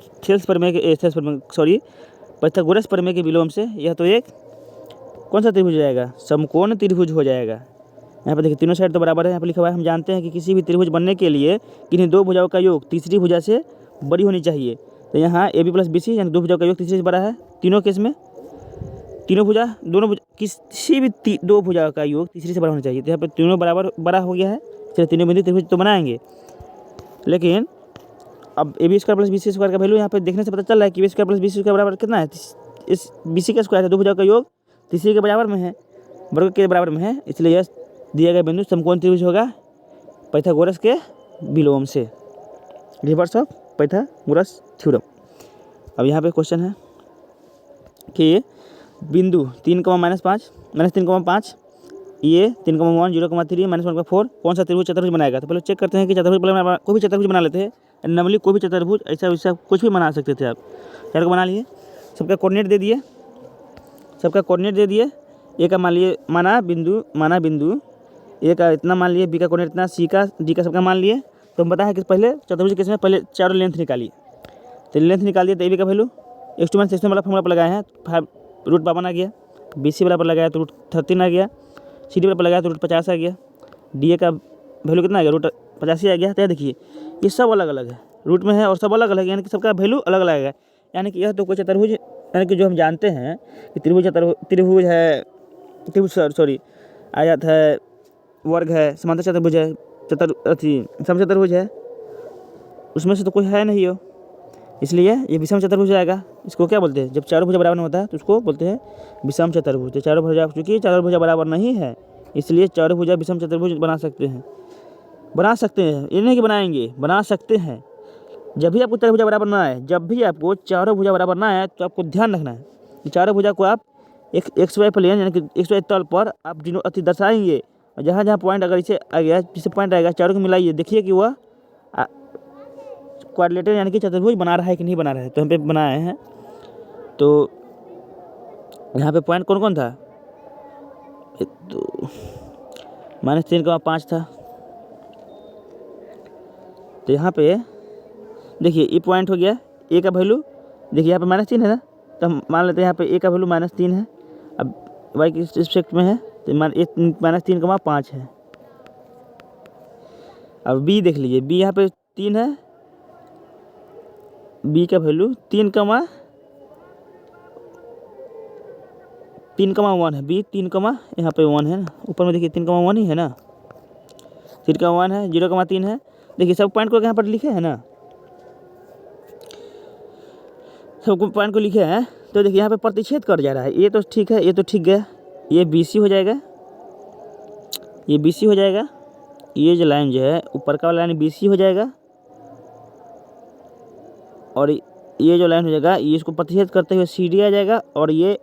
पाइथागोरस प्रमेय के विलोम से यह तो एक कौन सा त्रिभुज हो जाएगा, समकोण त्रिभुज हो जाएगा। यहाँ पे देखिए तीनों साइड तो बराबर है, यहाँ पे लिखा हुआ है। हम जानते हैं कि किसी भी त्रिभुज बनने के लिए किन्हीं 2 भुजाओं का योग तीसरी भुजा से बड़ी होनी चाहिए। तो यहाँ AB + BC यानी 2 भुजाओं का योग तीसरे से बड़ा है, तीनों केस में तीनों भुजा किसी भी 2 भुजाओं का योग तीसरी से बड़ा होना चाहिए। तो यहाँ पे तीनों बराबर बड़ा हो गया है, चलिए तीनों बिंदु त्रिभुज तो बनाएंगे। लेकिन अब AB² + BC² का वैल्यू यहाँ पे देखने से पता चल रहा है कि AB² + BC² बराबर कितना है, इस BC का स्क्वायर है, 2 भुजाओं का योग तीसरे के बराबर में है, वर्ग के बराबर में है, इसलिए यह दिया गया बिंदु समकोण त्रिभुज होगा पाइथागोरस के विलोम से, रिवर्स ऑफ पाइथागोरस थ्योरम। अब यहाँ पे क्वेश्चन है कि बिंदु 3, -5 -3,5 ये 3,1 0,3 -1,4 कौन सा त्रिभुज चतुर्भुज बनाएगा। तो पहले चेक करते हैं कि चतुर्भुज कोई भी चतुर्भुज बना लेते हैं, नॉर्मली कोई भी चतुर्भुज ऐसा वैसा कुछ भी बना सकते थे आप। चार को बना लिए, सबका कोऑर्डिनेट दे दिए, ए का मान लिए माना बिंदु ए का इतना मान लिए, बी का कोऑर्डिनेट इतना, सी का डी का सबका मान लिए। तो हम बताया कि पहले चतुर्भुज केस में पहले चारों लेंथ निकालिए, तो लेंथ निकाल दिए तो AB का वैल्यू x2 - x1 वाला फॉर्मूला पर लगाए हैं, 5√52 आ गया, BC बराबर लगाया तो √13 आ गया, CD बराबर लगाया तो √50 आ गया, DA का वैल्यू कितना आ गया, √85 आ गया। तो देखिए ये सब अलग अलग है, रूट में है और सब अलग अलग, यानी कि सबका वैल्यू अलग अलग है। यानी कि यह तो कोई चतुर्भुज, यानी कि जो हम जानते हैं कि त्रिभुज आ जाता है, वर्ग है, समांतर चतुर्भुज है, समचतुर्भुज है, उसमें से तो कोई है नहीं हो, इसलिए ये विषम चतुर्भुज आएगा। इसको क्या बोलते हैं, जब चारों भुजा बराबर नहीं होता है तो उसको बोलते हैं विषम चतुर्भुज। तो चूँकि चारों भुजा बराबर नहीं है, इसलिए चारों भुजा विषम चतुर्भुज बना सकते हैं, ये नहीं कि बनाएंगे, बना सकते हैं। जब भी आपको चारों भुजा बराबर ना आए, तो आपको ध्यान रखना है कि चारों भुजा को आप एक XY प्लेन यानी कि XY तल पर आप दर्शाएंगे, और जहाँ जहाँ पॉइंट अगर इसे आ गया, जिसे पॉइंट आएगा चारों को मिलाइए, देखिए कि वह क्वाड्रिलेटरल यानी कि चतुर्भुज बना रहा है कि नहीं बना रहा है। तो हम पे बनाए हैं, तो यहाँ पे पॉइंट कौन कौन था, तो -3,5 था। तो यहाँ पे देखिए ये पॉइंट हो गया, ए का वैल्यू देखिए यहाँ पे -3 है ना, तो हम मान लेते हैं यहाँ पे ए का वैल्यू -3 है। अब वाई की रिस्पेक्ट में है तो -3,5 है। अब बी देख लीजिए, बी यहाँ पे 3 है, बी का वैल्यू 3,1 है, बी 3, यहाँ पे 1 है ना, ऊपर में देखिए 3,1 ही है ना, 3,1 है, 0,3 है। देखिए सब पॉइंट को यहाँ पर लिखे हैं ना, सब पॉइंट को लिखे हैं। तो देखिए यहाँ पे प्रतिच्छेद कर जा रहा है, ये तो ठीक है, ये तो ठीक गया, ये BC हो जाएगा, ये जो लाइन जो है ऊपर का वाला लाइन BC हो जाएगा, और ये जो लाइन हो जाएगा ये इसको प्रतिच्छेद करते हुए CD आ जाएगा, और ये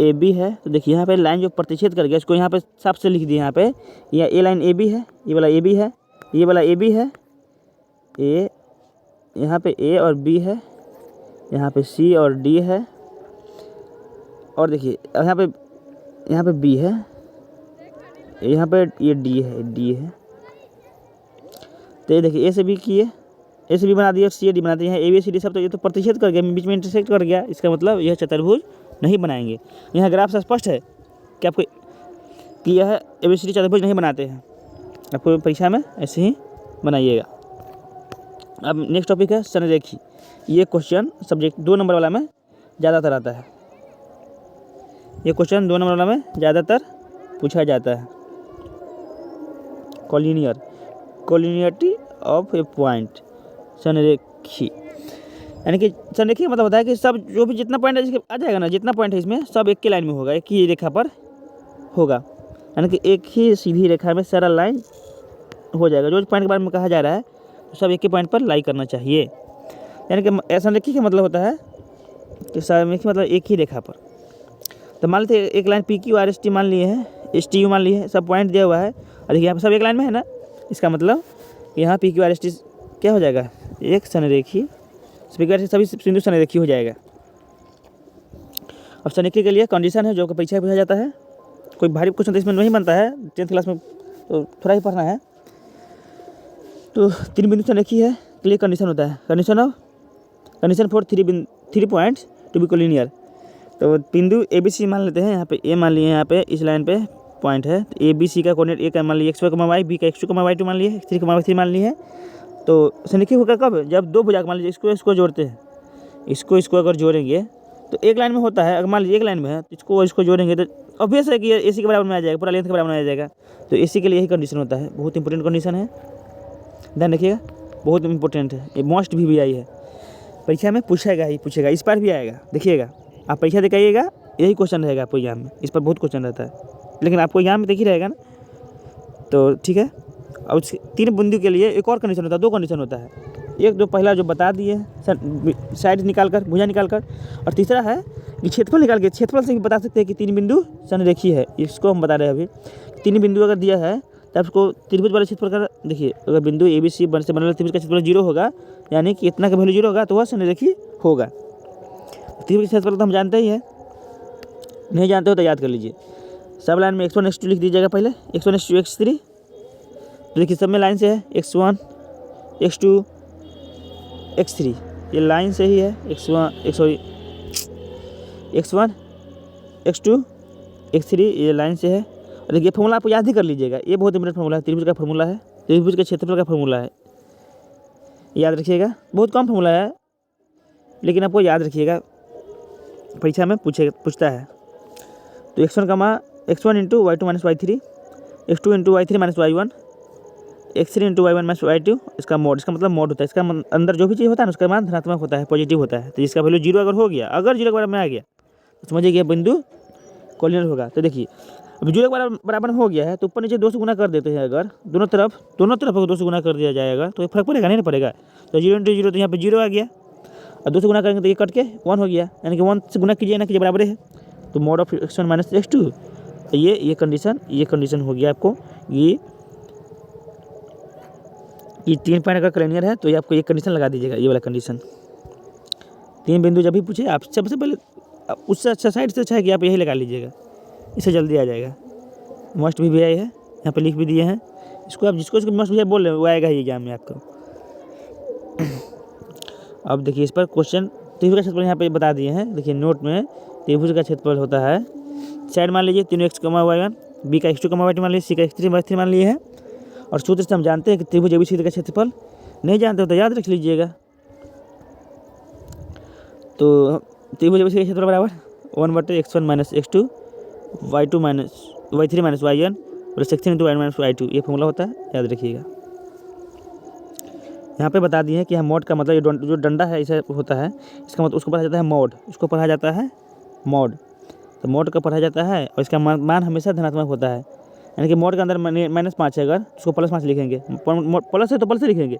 AB है। तो देखिए यहाँ पे लाइन जो प्रतिच्छेद कर गया, इसको यहाँ पे साफ से लिख दिए, यहाँ पे ये लाइन AB है, ये वाला AB है, ये वाला AB है, A यहाँ पे A और B है, यहाँ पे C और D है, और देखिए यहाँ पे B है, यहाँ पे ये D है। तो ये देखिए A से B किए, A से B बना दिया, C D बना दिया, यहाँ ABCD सब, तो ये तो प्रतिच्छेद कर गया, बीच में इंटरसेक्ट कर गया, इसका मतलब यह चतुर्भुज नहीं बनाएंगे। यहाँ ग्राफ से स्पष्ट है कि आपको कि यह ABCD चतुर्भुज नहीं बनाते हैं, आपको परीक्षा में ऐसे ही बनाइएगा। अब नेक्स्ट टॉपिक है संरेखी। ये क्वेश्चन सब्जेक्ट 2 नंबर वाला में ज़्यादातर आता है। ये क्वेश्चन 2 नंबर वाला में ज़्यादातर पूछा जाता है। कॉलिनियरिटी ऑफ ए पॉइंट, संरेखी। यानी कि संरेखी का मतलब होता है कि सब जो भी जितना पॉइंट है इसके आ जाएगा ना, जितना पॉइंट है इसमें सब एक की लाइन में होगा, एक ही रेखा पर होगा। यानी कि एक ही सीधी रेखा में सरल लाइन हो जाएगा। जो पॉइंट के बारे में कहा जा रहा है तो सब एक ही पॉइंट पर लाई करना चाहिए। यानी कि संरेखी का मतलब होता है कि संरेखी मतलब एक ही रेखा पर। तो मान लेते एक line P Q R S T मान लिए हैं, एस टी यू मान लिए हैं, सब पॉइंट दिया हुआ है और देखिए यहाँ पर सब एक लाइन में है ना। इसका मतलब यहाँ P Q R S T क्या हो जाएगा, एक संरेखी, सभी बिंदु संरेखी हो जाएगा। अब संरेखी के लिए कंडीशन है जो कि परीक्षा में पूछा जाता है। कोई भारी क्वेश्चन तो इसमें नहीं बनता है, 10th क्लास में तो थोड़ा ही पढ़ना है। तो 3 बिंदु संरेखी है के लिए कंडीशन होता है, condition for 3 points to be collinear. तो बिंदु ए बी सी मान लेते हैं। यहाँ पे ए मान लिए, यहाँ पे इस लाइन पे पॉइंट है। तो ए बी सी का कोऑर्डिनेट ए का मान लिए x1, बी का x2, y2 मान लिए, x3, मान लिए है। तो संरेखी होगा कब, जब 2 भुजा मान लीजिए इसको जोड़ते हैं, इसको अगर जोड़ेंगे तो एक लाइन में होता है। अगर मान लीजिए एक लाइन में है तो इसको जोड़ेंगे तो ऑब्वियस है कि ए सी के बराबर में आ जाएगा, पूरा लेंथ के बराबर में आ जाएगा। तो ए सी के लिए यही कंडीशन होता है। बहुत इंपॉर्टेंट कंडीशन है, ध्यान रखिएगा, बहुत इंपॉर्टेंट है। ये मोस्ट भी आई है, परीक्षा में पूछेगा ही पूछेगा, इस पर भी आएगा। देखिएगा आप परीक्षा दे के आइएगा, यही क्वेश्चन रहेगा आपको एग्जाम में। इस पर बहुत क्वेश्चन रहता है, लेकिन आपको एग्जाम में देख ही रहेगा ना। तो ठीक है। और 3 बिंदु के लिए एक और कंडीशन होता है, 2 कंडीशन होता है। एक जो पहला जो बता दिए साइड निकाल कर, भुजा निकाल कर, और तीसरा है कि क्षेत्रफल निकाल के, क्षेत्रफल से भी बता सकते हैं कि 3 बिंदु संरेखी है। इसको हम बता रहे हैं अभी। 3 बिंदु अगर दिया है तब उसको त्रिभुज वाले क्षेत्रफल का, देखिए अगर बिंदु ए बी सी से बने वाले त्रिभुज का क्षेत्रफल 0 होगा, यानी कि इतना का वैल्यू 0 होगा तो वह संरेखी होगा। त्रिभुज का क्षेत्रफल तो हम जानते ही है, नहीं जानते हो तो याद कर लीजिए। सब लाइन में x1 x2 लिख दीजिएगा पहले, x1 x2 x3। तो देखिए सब में लाइन से है x1 x2 x3, ये लाइन से ही है। x1 x2 x3 ये लाइन से है। और देखिए फॉर्मूला आप याद ही कर लीजिएगा, ये बहुत इंपॉर्टेंट फॉर्मूला है, त्रिभुज का फॉर्मूला है, त्रिभुज के क्षेत्रफल का फॉर्मूला है, याद रखिएगा। बहुत कम फॉर्मूला है लेकिन आपको याद रखिएगा, परीक्षा में पूछता है। तो x1 into y2 minus y3, x2 into y3 minus y1, x3 into y1 minus y2, इसका मोड, इसका मतलब मोड होता है। इसका अंदर जो भी चीज़ होता है ना उसका मान धनात्मक होता है, पॉजिटिव होता है। तो जिसका वैल्यू 0 अगर हो गया, अगर 0 के बराबर में आ गया तो समझिए कि बिंदु कोलिनियर होगा। तो देखिए अब 0 के बराबर हो गया है तो ऊपर नीचे 2 से गुना कर देते हैं। अगर दोनों तरफ अगर 2 से गुना कर दिया जाएगा तो फर्क पड़ेगा, नहीं पड़ेगा। तो 0 इंटू 0 तो यहाँ पे 0 आ गया, और 2 से गुना करेंगे तो ये कट के 1 हो गया, यानी कि 1 से गुना कीजिए ना कीजिए बराबर है। तो mode of x1 minus x2, तो ये कंडीशन हो गया आपको। ये 3 पॉइंट अगर कोलिनियर है तो ये आपको ये कंडीशन लगा दीजिएगा, ये वाला कंडीशन। 3 बिंदु जब भी पूछे आप सबसे पहले उससे अच्छा, साइड से अच्छा है कि आप यही लगा लीजिएगा, इससे जल्दी आ जाएगा। मस्ट भी आई है, यहाँ पे लिख भी दिए हैं। इसको आप जिसको मस्ट भी बोल रहे हैं वो आएगा ही एग्जाम में आपको। अब देखिए इस पर क्वेश्चन त्रिभुज का क्षेत्रफल यहाँ पे बता दिए हैं। देखिए नोट में त्रिभुज का क्षेत्रफल होता है, साइड मान लीजिए 3x, y1, बी का x2, y2 मान लीजिए, सी का x3, y3 मान लिए है। और सूत्र से हम जानते हैं कि त्रिभुज एबीसी का क्षेत्रफल, नहीं जानते हो तो याद रख लीजिएगा। तो त्रिभुज एबीसी का क्षेत्रफल बराबर 1/x1 minus x2, y2 minus y3 minus y1 plus x3 into y1 minus y2, ये फॉर्मूला होता है, याद रखिएगा। यहाँ पे बता दिए हैं कि यहाँ मोड का मतलब जो डंडा है ऐसा होता है, इसका मतलब उसको पढ़ा जाता है मोड, उसको पढ़ा जाता है मोड। तो मोड का पढ़ा जाता है और इसका मान हमेशा धनात्मक होता है। यानी कि मोड के अंदर -5 है, अगर उसको +5 लिखेंगे, प्लस है तो प्लस से लिखेंगे।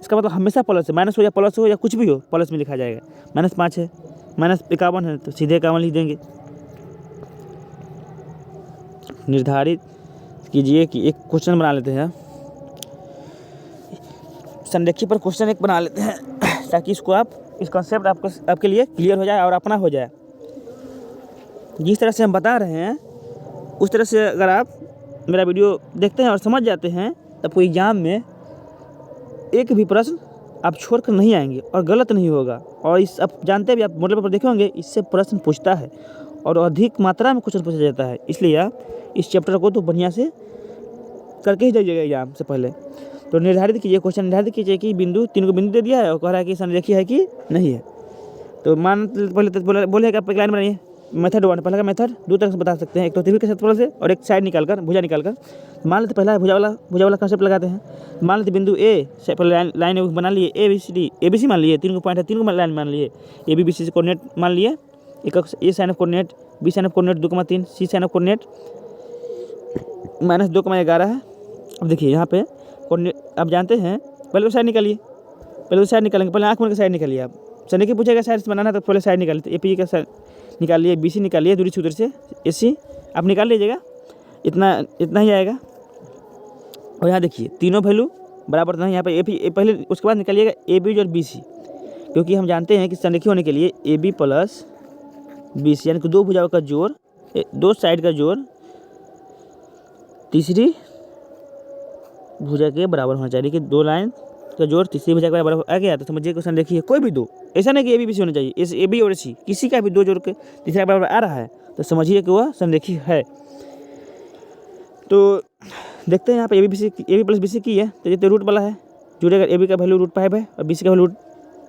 इसका मतलब हमेशा प्लस है, माइनस हो या कुछ भी हो प्लस में लिखा जाएगा। -5 है, -51 है तो सीधे 51 लिख देंगे। निर्धारित कीजिए कि एक क्वेश्चन बना लेते हैं, संरेखी पर क्वेश्चन एक बना लेते हैं ताकि इसको इस कॉन्सेप्ट आपके लिए क्लियर हो जाए और अपना हो जाए। जिस तरह से हम बता रहे हैं उस तरह से अगर आप मेरा वीडियो देखते हैं और समझ जाते हैं तब कोई एग्जाम में एक भी प्रश्न आप छोड़ कर नहीं आएंगे और गलत नहीं होगा। और इस आप जानते भी, आप मॉडल पेपर देखे होंगे, इससे प्रश्न पूछता है और अधिक मात्रा में क्वेश्चन पूछा जाता है। इसलिए आप इस चैप्टर को तो बढ़िया से करके ही जाइएगा एग्जाम से पहले। तो निर्धारित कीजिए, क्वेश्चन निर्धारित कीजिए कि बिंदु, 3 को बिंदु दे दिया है और कह रहा है कि संरेखीय है कि नहीं है। तो मान पहले तो बोले कि आप एक लाइन बनाइए। मेथड 1, पहला का मेथड 2 तरह से बता सकते हैं, एक तो त्रिभुज के क्षेत्रफल से और एक साइड निकालकर, भुजा निकालकर। मान लेते पहला भुजा वाला कंसेप्ट लगाते हैं। मान लेते बिंदु ए से पहले लाइन बना लिए, ए बी सी मान लिए, 3 को पॉइंट है, 3 को लाइन मान लिए, ए बी सी से कोऑर्डिनेट मान लिए, एक A sign of coordinate, B sign of coordinate 2,3, C sign of coordinate -2,11 है। अब देखिए यहाँ पे कोऑर्डिनेट आप जानते हैं, पहले तो साइड निकालिए, पहले तो साइड निकालेंगे, पहले आँख मूंद के साइड निकालिए। आप संरेखीय पूछेगा साइड से बनाना, तो पहले साइड निकालिए, ए पी का साइड निकाल लिए, बी सी निकाल लिए, दूरी सूत्र से ए सी आप निकाल लीजिएगा, इतना ही आएगा। और यहाँ देखिए तीनों वैल्यू बराबर नहीं, यहाँ पे ए पी पहले, उसके बाद निकालिएगा ए बी और बी सी, क्योंकि हम जानते हैं कि संरेखीय होने के लिए A B plus B C यानी कि 2 भुजाओं का जोड़, 2 साइड का जोड़ तीसरी भुजा के बराबर होना चाहिए, कि 2 लाइन का जोड़ तीसरी भुजा के बराबर आ गया तो समझिए क्वेश्चन देखिए कोई भी 2, ऐसा नहीं कि ए बी सी होना चाहिए, इस ए बी और सी किसी का भी 2 जोड़ के तीसरे के बराबर आ रहा है तो समझिए कि वह संरेखीय है। तो देखते हैं यहाँ पे A B plus B C की है, तो ये तो रूट वाला है, जुड़ेगा, ए बी का वैल्यू √5 है और बी सी का वैल्यू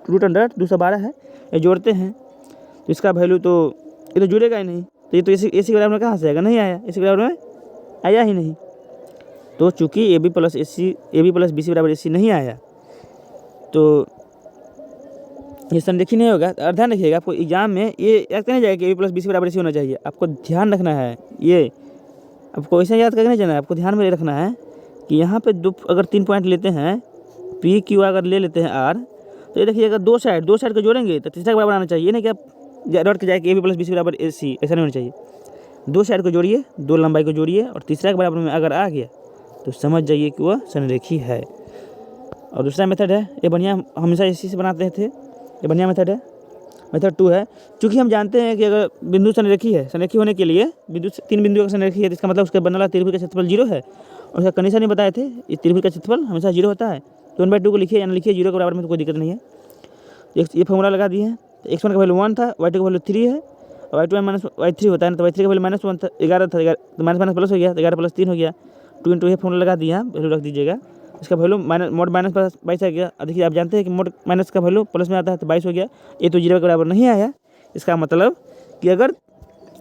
√212 है, ये जोड़ते हैं तो इसका वैल्यू तो ये तो जुड़ेगा ही नहीं, तो ये तो ए सी के बराबर में कहाँ से आएगा, नहीं आया, इसी के बराबर में आया ही नहीं। तो चूँकि A B plus B C बराबर ए सी नहीं आया तो ये संरेखीय नहीं होगा। और ध्यान रखिएगा, आपको एग्जाम में ये याद करना जाएगा कि A B plus B C बराबर ए सी होना चाहिए, आपको ध्यान रखना है, ये आपको ऐसा याद करके नहीं जाना है, आपको ध्यान में रखना है कि यहाँ पे अगर 3 पॉइंट लेते हैं, पी क्यू अगर ले लेते हैं आर, तो ये देखिए अगर 2 साइड को जोड़ेंगे तो तीसरा के बराबर आना चाहिए, नहीं कि आप डॉट के जाएगा A B plus B C बराबर ए सी, ऐसा नहीं होना चाहिए। 2 साइड को जोड़िए, 2 लंबाई को जोड़िए और तीसरा के बराबर में अगर आ गया तो समझ जाइए कि वह संरेखीय है। और दूसरा मेथड है, ये बढ़िया, हमेशा इसी से बनाते थे, ये बढ़िया मेथड है, मेथड 2 है। चूँकि हम जानते हैं कि अगर बिंदु संरेखीय है, संरेखीय होने के लिए 3 बिंदुओं का संरेखीय है, इसका मतलब उसके बनने वाला त्रिभुज का क्षेत्रफल 0 है। और उसका कंडीशन ही बताए थे, इस त्रिभुज का क्षेत्रफल हमेशा 0 होता है, तो 1/2 को लिखिए, यानी लिखिए 0 के बराबर में तो कोई दिक्कत नहीं है। ये फॉर्मूला लगा दिए हैं, तो x1 का वैल्यू 1 था, y2 का वैल्यू 3 है और y2 माइनस y3 होता है ना, तो y3 का वैल्यू -1 था, 11 था, तो माइनस प्लस हो गया, तो 11 + 3 हो गया, 2 × ये फॉर्मूला लगा दिया, वैल्यू रख दीजिएगा। इसका वैल्यू मोड माइनस 22 आ गया। देखिए आप जानते हैं कि मोड माइनस का वैल्यू प्लस में आता है, तो 22 हो गया, ये तो 0 के बराबर नहीं आया। इसका मतलब कि अगर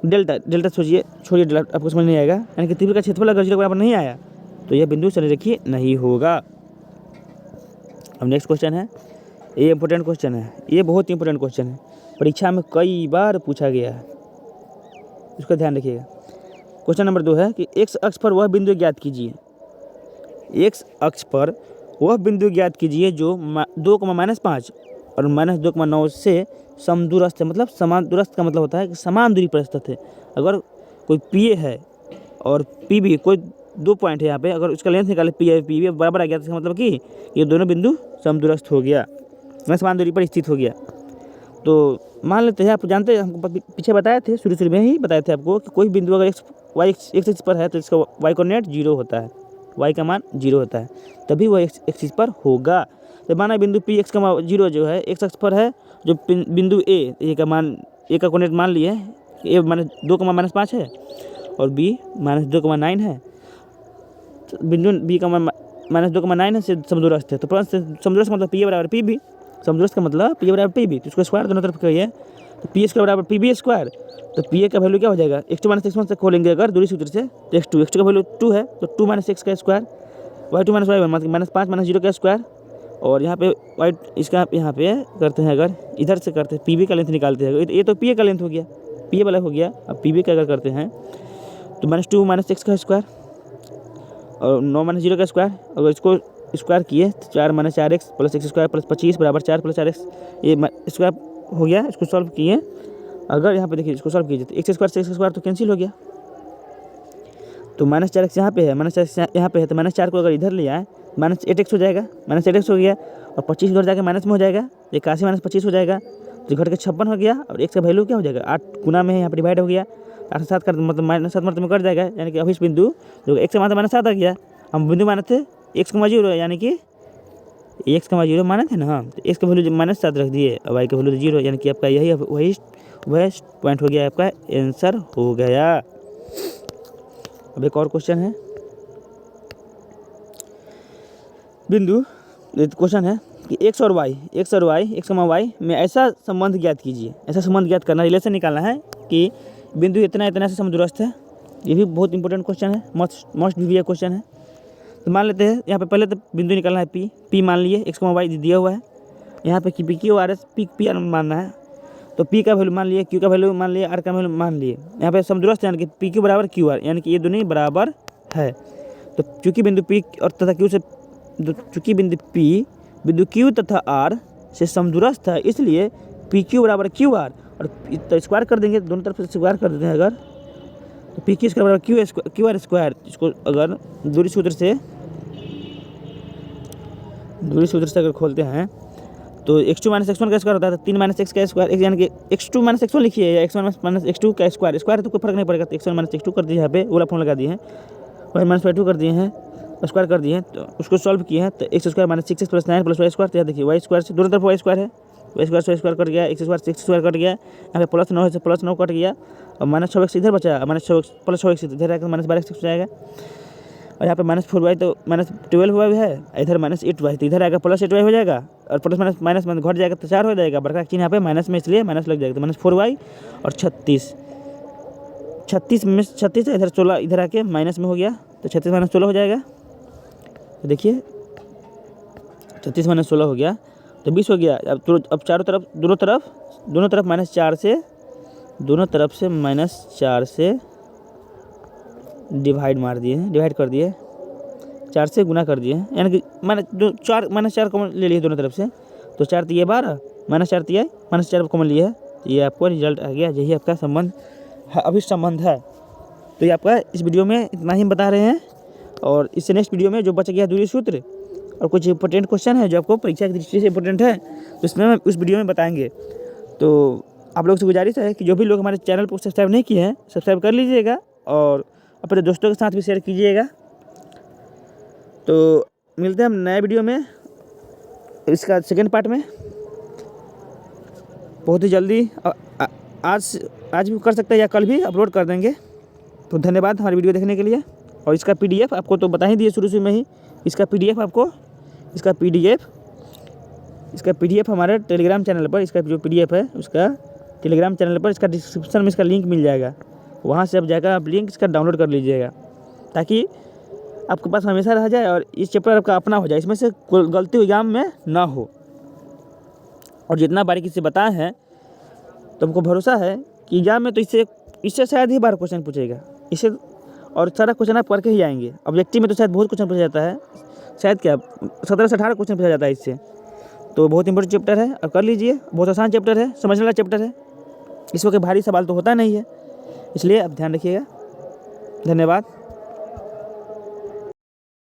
डेल्टा छोड़िए डेल्टा, आपको समझ नहीं आएगा, यानी कि त्रिभुज का क्षेत्रफल अगर 0 के बराबर नहीं आया तो यह बिंदु संरेखीय नहीं होगा। अब नेक्स्ट क्वेश्चन है, ये इंपॉर्टेंट क्वेश्चन है, ये बहुत इंपॉर्टेंट क्वेश्चन है, परीक्षा में कई बार पूछा गया है, इसका ध्यान रखिएगा। क्वेश्चन नंबर 2 है कि x अक्ष पर वह बिंदु ज्ञात कीजिए, x अक्ष पर वह बिंदु ज्ञात कीजिए जो 2,-5 और -2,9 से समदूरस्थ है। मतलब समान दूरस्थ का मतलब होता है कि समान दूरी पर स्थित है। अगर कोई पी ए है और पी बी, कोई 2 पॉइंट है यहाँ पे, अगर उसका लेंथ निकाले पी ए पी बी बराबर आ गया तो इसका मतलब कि ये दोनों बिंदु समदूरस्थ हो गया, समान दूरी पर स्थित हो गया। तो मान लेते हैं, आप जानते हैं, हमको पीछे बताए थे, शुरू में ही बताए थे आपको कि कोई बिंदु अगर x एक्सिस पर है तो इसका y कोऑर्डिनेट 0 होता है, y का मान 0 होता है, तभी वह x एक्सिस पर होगा। तो माना बिंदु पी x का 0 जो है x अक्ष पर है, जो बिंदु ए का मान, ए का कोऑर्डिनेट मान लिए ए -2,-5 है और b -2,9 है, तो बिंदु बी का मान -2,9 से समदूरस्थ है। तो समदूरस्थ मतलब पी ए बराबर पी बी, समदूरस्थ का मतलब पी ए बराबर पी बी, तो इसको स्क्वायर दोनों तरफ करिए, तो पी ए स्क्वायर बराबर पी बी स्क्वायर, तो पी ए का वैल्यू क्या हो जाएगा, x2 - x1 से खोलेंगे अगर दूरी सूत्र से, तो x2 का वैल्यू 2 है, तो 2 - x का स्क्वायर, y2 - y1 मतलब -5 - 0 का स्क्वायर, और यहाँ पे y इसका यहाँ पे करते हैं, अगर इधर से करते हैं पी बी का लेंथ निकालते हैं, ये तो पी ए का लेंथ हो गया, पी ए वाला हो गया। अब पी बी का अगर करते हैं तो -2 - x का स्क्वायर और 9 - 0 का स्क्वायर, अगर इसको स्क्वायर किए तो 4 - 4x + x स्क्वायर + 25 बराबर 4 + 4x, ये स्क्वायर हो गया। इसको सॉल्व किए, अगर यहाँ पे देखिए इसको सॉल्व कीजिए तो x स्क्वायर से x स्क्वायर तो कैंसिल हो गया, तो -4x यहाँ पे है, -4x यहाँ पे है, तो -4 को अगर इधर ले आए -8x हो जाएगा, -8x हो गया, और 25 उधर जाके माइनस में हो जाएगा, 81 - 25 हो जाएगा, तो घट के 56 हो गया, और x का वैल्यू क्या हो जाएगा, 8 गुना में यहाँ पर डिवाइड हो गया, 8 से 7 कर मतलब -7 मतलब में कट जाएगा, यानी कि अभी इस बिंदु जो x का मान -7 आ गया, हम बिंदु माने थे x का मान 0, यानी कि x का मान 0 माने थे ना, हाँ, तो x का वैल्यू -7 रख दिए और y का वैल्यू 0, यानी कि आपका यही वही पॉइंट हो गया, आपका आंसर हो गया। अब एक और क्वेश्चन है, बिंदु क्वेश्चन है कि एक्स और वाई एक्स वाई में ऐसा संबंध ज्ञात कीजिए। ऐसा संबंध ज्ञात करना, रिलेशन निकालना है कि बिंदु इतना इतना से समदूरस्थ है। ये भी बहुत इंपॉर्टेंट क्वेश्चन है, मोस्ट भी क्वेश्चन है। तो मान लेते हैं यहाँ पे पहले तो बिंदु निकालना है पी मान लिए एक्स वाई दिया हुआ है। यहाँ पे P Q R S P R मानना है। तो पी का वैल्यू मान लिए, क्यू का वैल्यू मान लिए, आर का वैल्यू मान लिए। यहाँ पे समदूरस्थ यानी कि पी क्यू बराबर क्यू आर, यानी कि ये दोनों बराबर है। तो चूँकि बिंदु पी और तथा क्यू से चूँकि बिंदु क्यू तथा आर से समदूरस्थ है, इसलिए पी क्यू बराबर क्यू आर। और तो स्क्वायर कर देंगे, दोनों तरफ से स्क्वायर कर देते हैं अगर, तो पी क्यू स्क्वायर बराबर क्यू आर स्क्वायर। इसको अगर दूरी सूत्र से अगर खोलते हैं तो x2 माइनस x1 का स्क्वायर होता है, 3 माइनस x का स्क्वायर, यानी कि x2 माइनस x1 लिखिए या x1 माइनस x2 का स्क्वायर तो कोई फर्क नहीं पड़ेगा। तो x1 माइनस x2 कर दिए, यहाँ पे वाला फॉर्म लगा दिए हैं, y माइनस y2 कर दिए हैं, स्क्वायर कर दिए हैं। तो उसको सॉल्व किए हैं तो x square minus 6x plus 9 plus y square. तो यहाँ देखिए वाई स्क्वायर से दोनों तरफ वाई स्क्वायर है, वाई स्क्वायर कट गया, एक्स स्क्वायर कट गया, यहाँ पे प्लस 9 है प्लस 9 कट गया, और माइनस 6x इधर बचा, माइनस 6x प्लस 6x इधर आएगा, माइनस 12x हो जाएगा। और यहाँ पे माइनस 4y तो माइनस 12y है, इधर माइनस 8y तो इधर आएगा प्लस 8y हो जाएगा, और प्लस माइनस घट जाएगा तो 4 हो जाएगा। बड़का चिन्ह यहाँ पे माइनस में इसलिए माइनस लग जाएगा, तो माइनस 4y और 36 में 36 है, इधर 16 इधर आके माइनस में हो गया, तो 36 माइनस 16 हो जाएगा। तो देखिए 36 माइनस 16 हो गया तो 20 हो गया। अब चारों तरफ दोनों तरफ माइनस 4 से, दोनों तरफ से माइनस 4 से डिवाइड कर दिए, 4 से गुना कर दिए, यानी कि माइनस 4 कॉमन ले लिए दोनों तरफ से, तो 4 दिए 12 माइनस 4 दिए, माइनस 4 कॉमन लिए है, तो ये आपको रिजल्ट आ गया। यही आपका संबंध है, अभिष्ट संबंध है। तो ये आपका इस वीडियो में इतना ही बता रहे हैं, और इससे नेक्स्ट वीडियो में जो बच गया दूरी सूत्र और कुछ इंपॉर्टेंट क्वेश्चन है जो आपको परीक्षा की दृष्टि से इंपॉर्टेंट है, तो इसमें हम उस वीडियो में बताएंगे। तो आप लोग से गुजारिश है कि जो भी लोग हमारे चैनल को सब्सक्राइब नहीं किए हैं, सब्सक्राइब कर लीजिएगा और अपने दोस्तों के साथ भी शेयर कीजिएगा। तो मिलते हैं हम नए वीडियो में, इसका सेकेंड पार्ट में बहुत ही जल्दी, आज भी कर सकते हैं या कल भी अपलोड कर देंगे। तो धन्यवाद हमारी वीडियो देखने के लिए। और इसका पीडीएफ आपको तो बता ही दिए शुरू में ही, इसका पीडीएफ हमारे टेलीग्राम चैनल पर, इसका जो पीडीएफ है उसका टेलीग्राम चैनल पर, इसका डिस्क्रिप्शन में इसका लिंक मिल जाएगा, वहाँ से आप जाकर आप लिंक इसका डाउनलोड कर लीजिएगा, ताकि आपके पास हमेशा रह जाए और इस चैप्टर आपका अपना हो जाए, इसमें से कोई गलती एग्जाम में ना हो। और जितना बारीकी से बताए हैं तो हमको भरोसा है कि एग्जाम में तो इससे शायद ही बार क्वेश्चन पूछेगा, इससे और सारा क्वेश्चन आप करके ही आएंगे। ऑब्जेक्टिव में तो शायद बहुत क्वेश्चन पूछा जाता है, शायद क्या 17 से 18 क्वेश्चन पूछा जाता है इससे। तो बहुत इंपॉर्टेंट चैप्टर है और कर लीजिए, बहुत आसान चैप्टर है, समझने वाला चैप्टर है, इसमें कोई भारी सवाल तो होता नहीं है, इसलिए आप ध्यान रखिएगा। धन्यवाद।